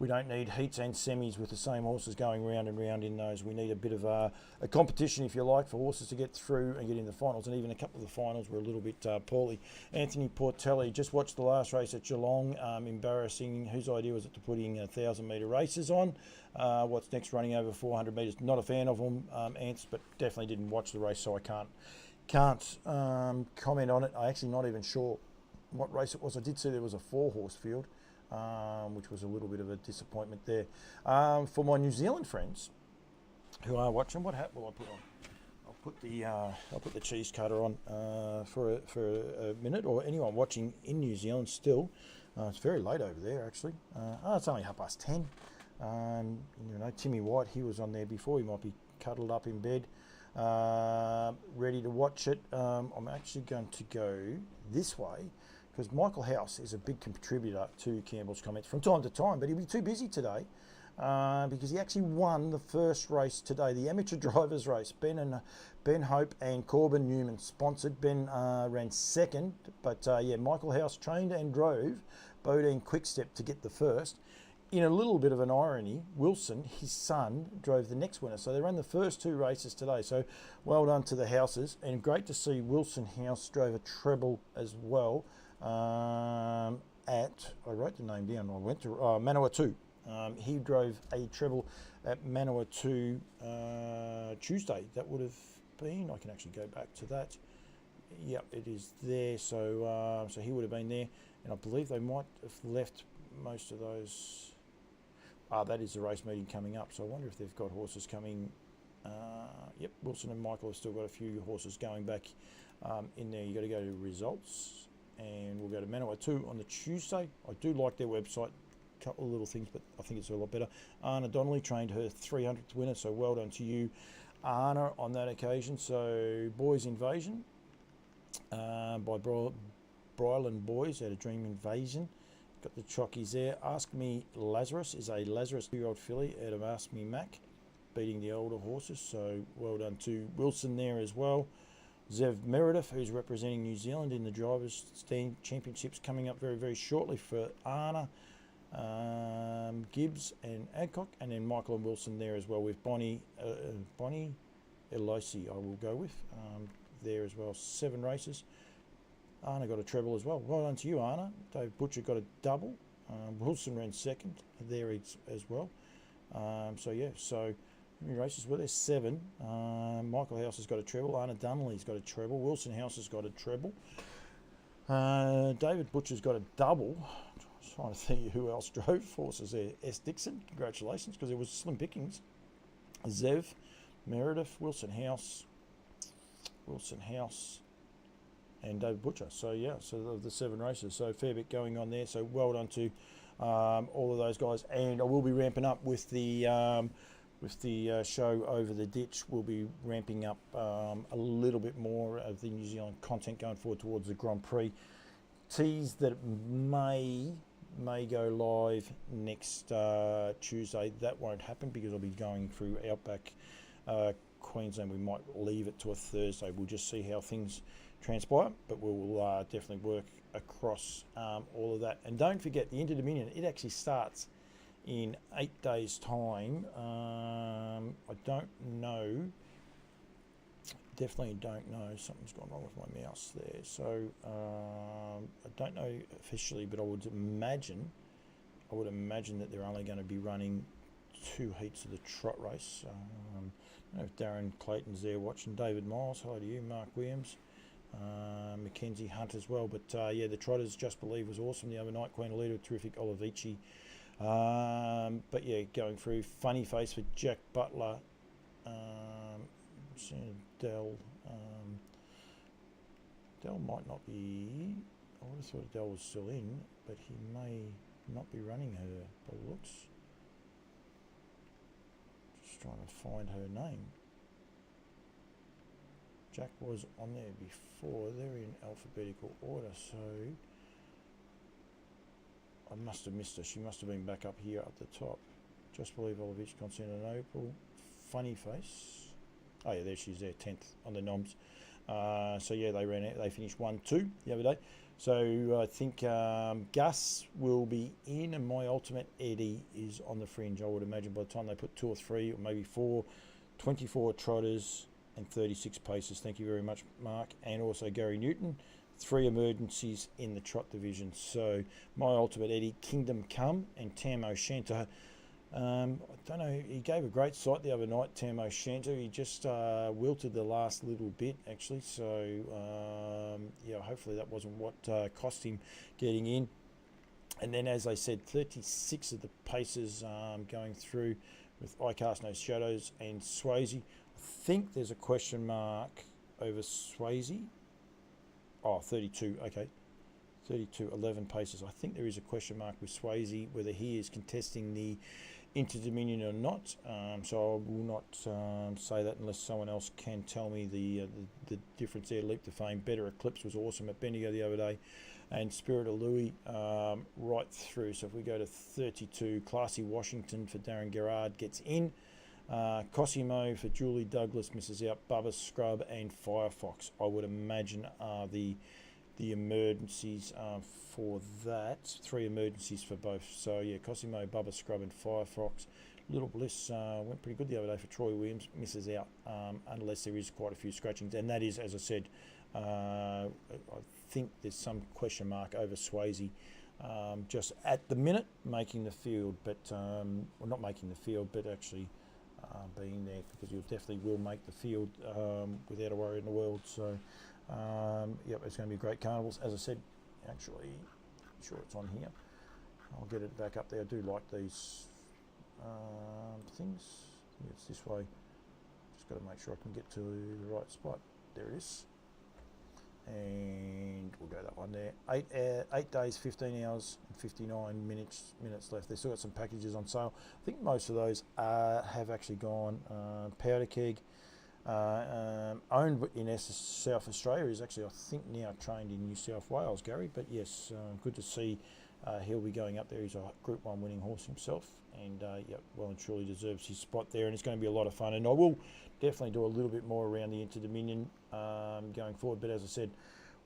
we don't need heats and semis with the same horses going round and round in those. We need a bit of a competition, if you like, for horses to get through and get in the finals. And even a couple of the finals were a little bit poorly. Anthony Portelli just watched the last race at Geelong. Embarrassing. Whose idea was it to put in 1,000-metre races on? What's next? Running over 400 metres. Not a fan of them, Ants, but definitely didn't watch the race, so I can't comment on it. I'm actually not even sure what race it was. I did see there was a 4-horse field. Which was a little bit of a disappointment there. For my New Zealand friends who are watching, what hat will I put on? I'll put the cheese cutter on for a minute, or anyone watching in New Zealand still. It's very late over there actually. It's only 10:30. You know, Timmy White, he was on there before. He might be cuddled up in bed, ready to watch it. I'm actually going to go this way because Michael House is a big contributor to Campbell's comments from time to time, but he'll be too busy today. Because he actually won the first race today, the amateur drivers race. Ben Hope and Corbin Newman sponsored. Ben ran second, but yeah, Michael House trained and drove Bodine Quickstep to get the first. In a little bit of an irony, Wilson, his son, drove the next winner. So they ran the first two races today. So well done to the Houses, and great to see Wilson House drove a treble as well I wrote the name down. I went to Manawatu. He drove a treble at Manawatu Tuesday. That would have been, I can actually go back to that. Yep, it is there. So so he would have been there, and I believe they might have left most of those. That is the race meeting coming up. So I wonder if they've got horses coming. Yep, Wilson and Michael have still got a few horses going back in there. You got to go to results, and we'll go to Manawatu on the Tuesday. I do like their website. Couple of little things, but I think it's a lot better. Anna Donnelly trained her 300th winner, so well done to you, Anna, on that occasion. So Boys Invasion by Bryland Boys out of Dream Invasion. Got the chockies there. Ask Me Lazarus is a Lazarus 2-year-old filly out of Ask Me Mac, beating the older horses, so well done to Wilson there as well. Zev Meredith, who's representing New Zealand in the Drivers' Stand Championships, coming up very, very shortly for Anna. Gibbs and Adcock, and then Michael and Wilson there as well with Bonnie Eloisi, I will go with there as well. 7 races. Anna got a treble as well. Well done to you, Anna. Dave Butcher got a double. Wilson ran second there as well. So yeah, so how many races were there? 7. Michael House has got a treble. Anna Dunley's got a treble. Wilson House has got a treble. David Butcher's got a double. Trying to think who else drove horses there. S. Dixon, congratulations, because there was slim pickings. Zev, Meredith, Wilson House, and David Butcher. So yeah, so the 7 races. So fair bit going on there. So well done to all of those guys. And I will be ramping up with the show Over the Ditch. We'll be ramping up a little bit more of the New Zealand content going forward towards the Grand Prix. Tease that it may go live next Tuesday. That won't happen because I'll be going through Outback Queensland. We might leave it to a Thursday. We'll just see how things transpire, but we'll definitely work across all of that. And don't forget the Inter-Dominion, it actually starts in 8 days time. I don't know, definitely don't know, something's gone wrong with my mouse there, so I don't know officially, but I would imagine that they're only going to be running 2 heats of the trot race. I don't know if Darren Clayton's there watching. David Miles, hi to you. Mark Williams, Mackenzie Hunt as well. But yeah, the Trotters Just Believe was awesome the other night. Queen Alida, terrific. Olivici. But yeah, going through Funny Face for Jack Butler. Dell might not be. I would have thought Dell was still in, but he may not be running her by the looks. Just trying to find her name. Jack was on there before. They're in alphabetical order, so I must have missed her. She must have been back up here at the top. Just Believe, Olivic, Constantinople, Funny Face. Oh yeah, there she's there, 10th on the noms. So yeah, they finished 1-2 the other day. So I think Gus will be in, and My Ultimate Eddie is on the fringe. I would imagine by the time they put 2 or 3 or maybe 4, 24 trotters and 36 paces. Thank you very much, Mark. And also Gary Newton, 3 emergencies in the trot division. So My Ultimate Eddie, Kingdom Come, and Tam O'Shanter. I don't know, he gave a great sight the other night, Tam O'Shanter. He just wilted the last little bit actually, so yeah, hopefully that wasn't what cost him getting in. And then, as I said, 36 of the paces going through with I Cast No Shadows and Swayze. I think there's a question mark over Swayze. Oh, 32, okay. 32, 11 paces. I think there is a question mark with Swayze, whether he is contesting the Inter-Dominion or not. So I will not say that unless someone else can tell me the difference there. Leap to Fame, Better Eclipse was awesome at Bendigo the other day. And Spirit of Louis right through. So if we go to 32, Classy Washington for Darren Gerard gets in. Cosimo for Julie Douglas misses out. Bubba Scrub and Firefox, I would imagine, are the emergencies for that. 3 emergencies for both. So yeah, Cosimo, Bubba Scrub and Firefox. Little Bliss went pretty good the other day for Troy Williams, misses out unless there is quite a few scratchings, and that is, as I said, I think there's some question mark over Swayze just at the minute making the field, but well, not making the field, but actually being there, because you definitely will make the field without a worry in the world. So yep, it's going to be great carnivals. As I said, actually, sure it's on here. I'll get it back up there. I do like these things. Yeah, it's this way. Just got to make sure I can get to the right spot. There it is. And we'll go that one there. 8 days, 15 hours, and 59 minutes left. They've still got some packages on sale. I think most of those have actually gone. Powder Keg, owned in South Australia, is actually, I think, now trained in New South Wales, Gary. But yes, good to see he'll be going up there. He's a Group 1 winning horse himself, and yep, well and truly deserves his spot there. And it's going to be a lot of fun. And I will definitely do a little bit more around the Inter-Dominion going forward. But as I said,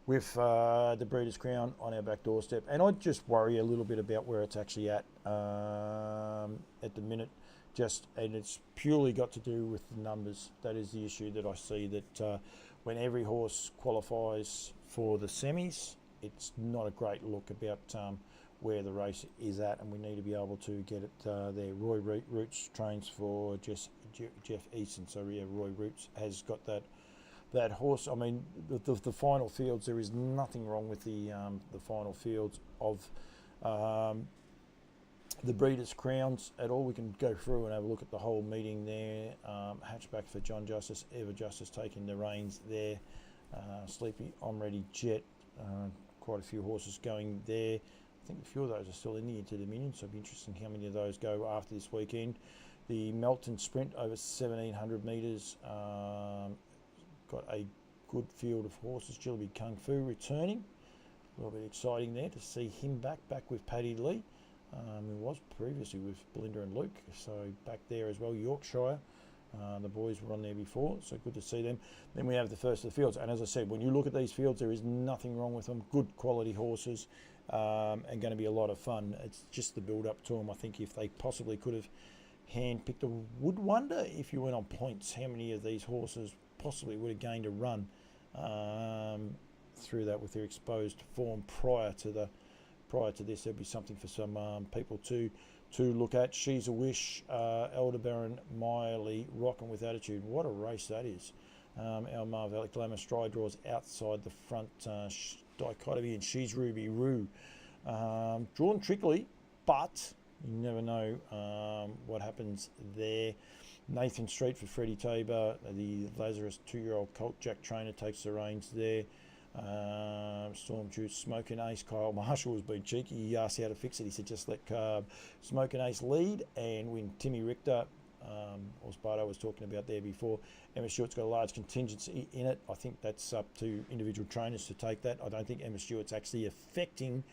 with the Breeders' Crown on our back doorstep, and I just worry a little bit about where it's actually at the minute. And it's purely got to do with the numbers. That is the issue that I see, that when every horse qualifies for the semis, it's not a great look about where the race is at, and we need to be able to get it there. Roy Roots trains for Jeff Easton, so yeah, Roy Roots has got that horse. I mean, the final fields, there is nothing wrong with the final fields of the Breeders' Crowns at all. We can go through and have a look at the whole meeting there. Hatchback for John Justice, Ever Justice taking the reins there. Sleepy, I'm Ready, Jet, quite a few horses going there. I think a few of those are still in the Inter-Dominion, so it'll be interesting how many of those go after this weekend. The Melton Sprint over 1,700 metres, got a good field of horses. Jillaby Kung Fu returning, a little bit exciting there to see him back with Paddy Lee, who was previously with Belinda and Luke, so back there as well. Yorkshire, the boys were on there before, so good to see them. Then we have the first of the fields, and as I said, when you look at these fields, there is nothing wrong with them. Good quality horses, and going to be a lot of fun. It's just the build up to them. I think if they possibly could have hand-picked, I would wonder if you went on points, how many of these horses possibly would have gained a run through that with their exposed form prior to this. There'd be something for some people to look at. She's a Wish, Elderbaron, Miley, Rockin' with Attitude. What a race that is. Our Marv Alec Glamour Stride draws outside the front dichotomy, and She's Ruby Roo. Drawn trickily, but you never know what happens there. Nathan Street for Freddie Tabor, the Lazarus 2-year-old colt. Jack Trainer takes the reins there. Storm Juice, Smoking Ace. Kyle Marshall has been cheeky. He asked how to fix it. He said just let Smoking Ace lead and win. Timmy Richter, Osbardo was talking about there before. Emma Stewart's got a large contingency in it. I think that's up to individual trainers to take that. I don't think Emma Stewart's actually affecting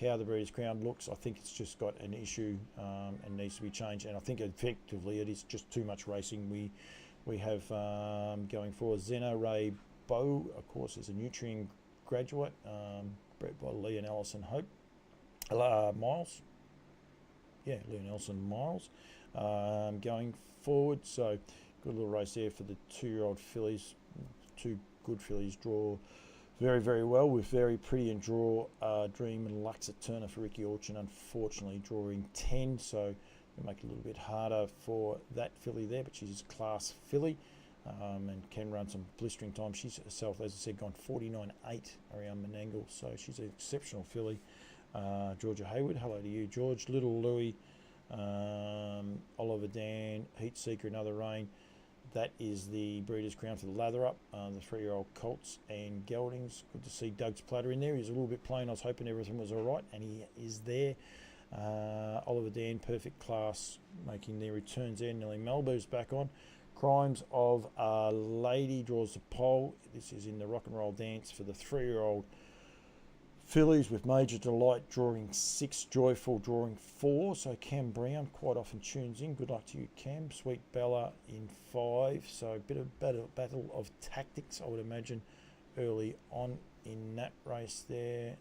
how the Breeders' Crown looks. I think it's just got an issue and needs to be changed. And I think effectively it is just too much racing we have going forward. Zeno Ray Bow, of course, is a Nutrien graduate, bred by Lee and Alison Hope. Miles. Yeah, Lee and Alison Miles. Going forward, so good little race there for the 2-year-old fillies. 2 good fillies draw very, very well with Very Pretty and Draw Dream and Luxor Turner for Ricky Orchin, unfortunately drawing 10, so it'll make it a little bit harder for that filly there, but she's a class filly and can run some blistering time. She's herself, as I said, gone 49.8 around Menangle, so she's an exceptional filly. Georgia Hayward, hello to you, George. Little Louis, Oliver Dan, Heat Seeker, Another Rain. that is the Breeders' Crown for the lather up, the 3-year-old colts and geldings. Good to see Doug's platter in there. He's a little bit plain. I was hoping everything was all right, and he is there. Oliver Dan, Perfect Class, making their returns there. Nelly Malibu's back on. Crimes of a Lady draws the pole. This is in the Rock and Roll Dance for the 3-year-old fillies, with Major Delight drawing 6, Joyful drawing 4. So Cam Brown quite often tunes in. Good luck to you, Cam. Sweet Bella in 5. So a bit of battle of tactics, I would imagine, early on in that race there.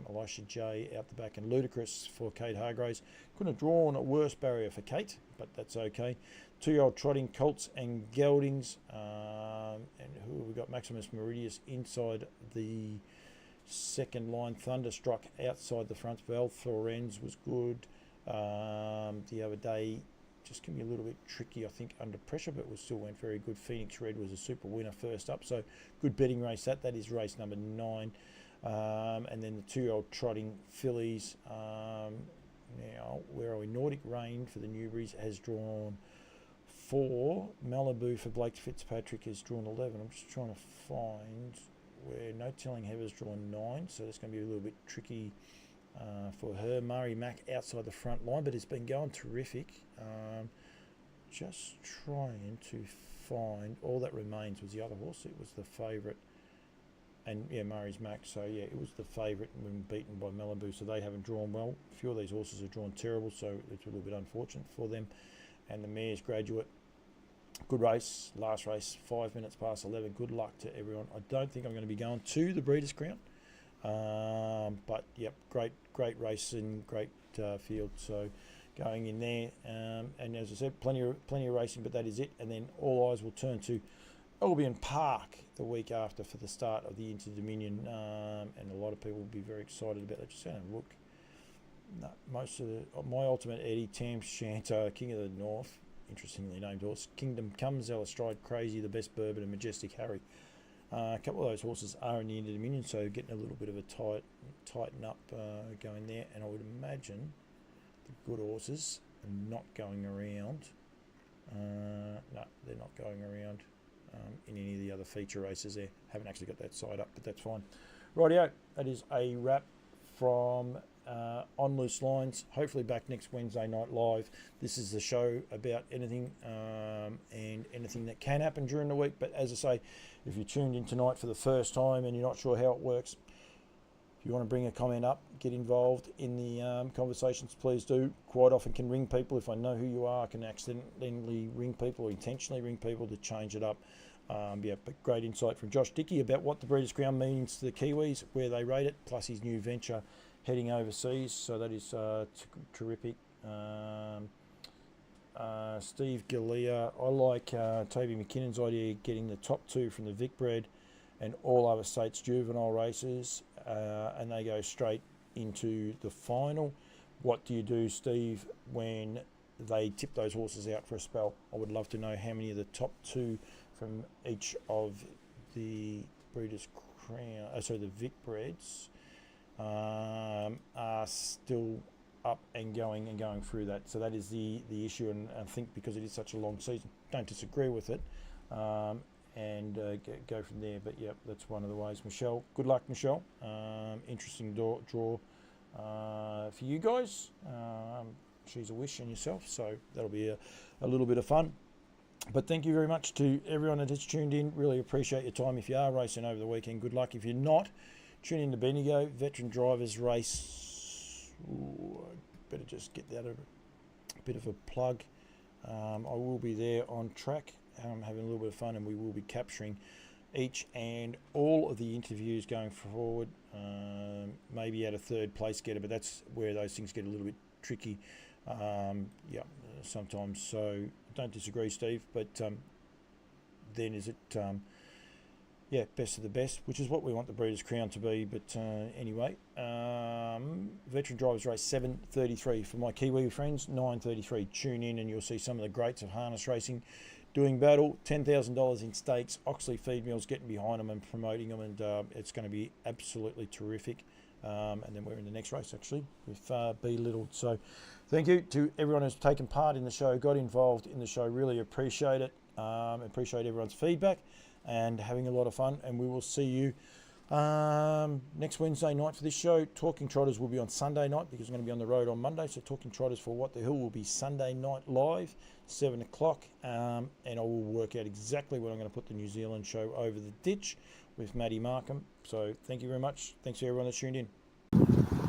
Elisha J out the back, and Ludicrous for Kate Hargraves. Couldn't have drawn a worse barrier for Kate, but that's okay. 2-year-old trotting colts and geldings. And who have we got? Maximus Meridius inside the second line. Thunderstruck outside the front. Val Florenz was good the other day. Just can be a little bit tricky, I think, under pressure, but still went very good. Phoenix Red was a super winner first up, so good betting race. That is race number 9. And then the 2-year-old trotting fillies. Now, where are we? Nordic Rain for the Newberries has drawn 4. Malibu for Blake Fitzpatrick has drawn 11. I'm just trying to find where No Telling Heather's drawn 9, so that's going to be a little bit tricky for her. Murray Mack outside the front line, but it's been going terrific. Just trying to find, All That Remains was the other horse. It was the favourite, and yeah, Murray's Mack. So yeah, it was the favourite and been beaten by Malibu, so they haven't drawn well. A few of these horses have drawn terrible, so it's a little bit unfortunate for them. And the Mayor's Graduate, good race, last race, 5 minutes past 11. Good luck to everyone. I don't think I'm going to be going to the Breeders' Crown, but yep, great race and great field. So going in there, and as I said, plenty of racing, but that is it. And then all eyes will turn to Albion Park the week after for the start of the Inter-Dominion, and a lot of people will be very excited about that. Just having a look. No, most of My Ultimate Eddie, Tam Shanto, King of the North, interestingly named horse, Kingdom Comes, Alistride, Crazy, The Best Bourbon, and Majestic Harry. A couple of those horses are in the Inter-Dominion, so getting a little bit of a tighten up going there. And I would imagine the good horses are not going around. No, they're not going around in any of the other feature races there. Haven't actually got that side up, but that's fine. Rightio, that is a wrap from On Loose Lines. Hopefully back next Wednesday night live. This is the show about anything and anything that can happen during the week. But as I say, if you tuned in tonight for the first time and you're not sure how it works, if you want to bring a comment up, get involved in the conversations, please do. Quite often can ring people. If I know who you are, I can accidentally ring people or intentionally ring people to change it up. Yeah, but great insight from Josh Dickie about what the Breeders' Crown means to the Kiwis, where they rate it, plus his new venture heading overseas. So that is terrific. Steve Galea, I like Toby McKinnon's idea of getting the top 2 from the Vicbred and all other states juvenile races, and they go straight into the final. What do you do, Steve, when they tip those horses out for a spell? I would love to know how many of the top 2 from each of the Breeders' Crown, the Vicbreds, are still up and going through that. So that is the issue, and I think because it is such a long season, don't disagree with it, and go from there. But yeah, that's one of the ways. Michelle, good luck, Michelle. Interesting draw for you guys. She's a wish and yourself, so that'll be a little bit of fun. But thank you very much to everyone that has tuned in. Really appreciate your time. If you are racing over the weekend, good luck. If you're not, tune in to Bendigo Veteran Drivers Race. Ooh, I better just get that a bit of a plug. I will be there on track, having a little bit of fun, and we will be capturing each and all of the interviews going forward. Maybe at a third place getter, but that's where those things get a little bit tricky. Yeah, sometimes. So don't disagree, Steve. But then is it? Yeah, best of the best, which is what we want the Breeders' Crown to be. But anyway, Veteran Drivers Race 7:33 for my Kiwi friends. 9:33. Tune in and you'll see some of the greats of harness racing doing battle. $10,000 in stakes. Oxley Feed Mills getting behind them and promoting them, and it's going to be absolutely terrific. And then we're in the next race actually with Belittled. So thank you to everyone who's taken part in the show, got involved in the show. Really appreciate it. Appreciate everyone's feedback and having a lot of fun. And we will see you next Wednesday night for this show. Talking Trotters will be on Sunday night because I'm going to be on the road on Monday. So Talking Trotters for What the Hill will be Sunday night live, 7 o'clock. And I will work out exactly when I'm going to put the New Zealand show over the ditch with Maddie Markham. So thank you very much. Thanks to everyone that's tuned in.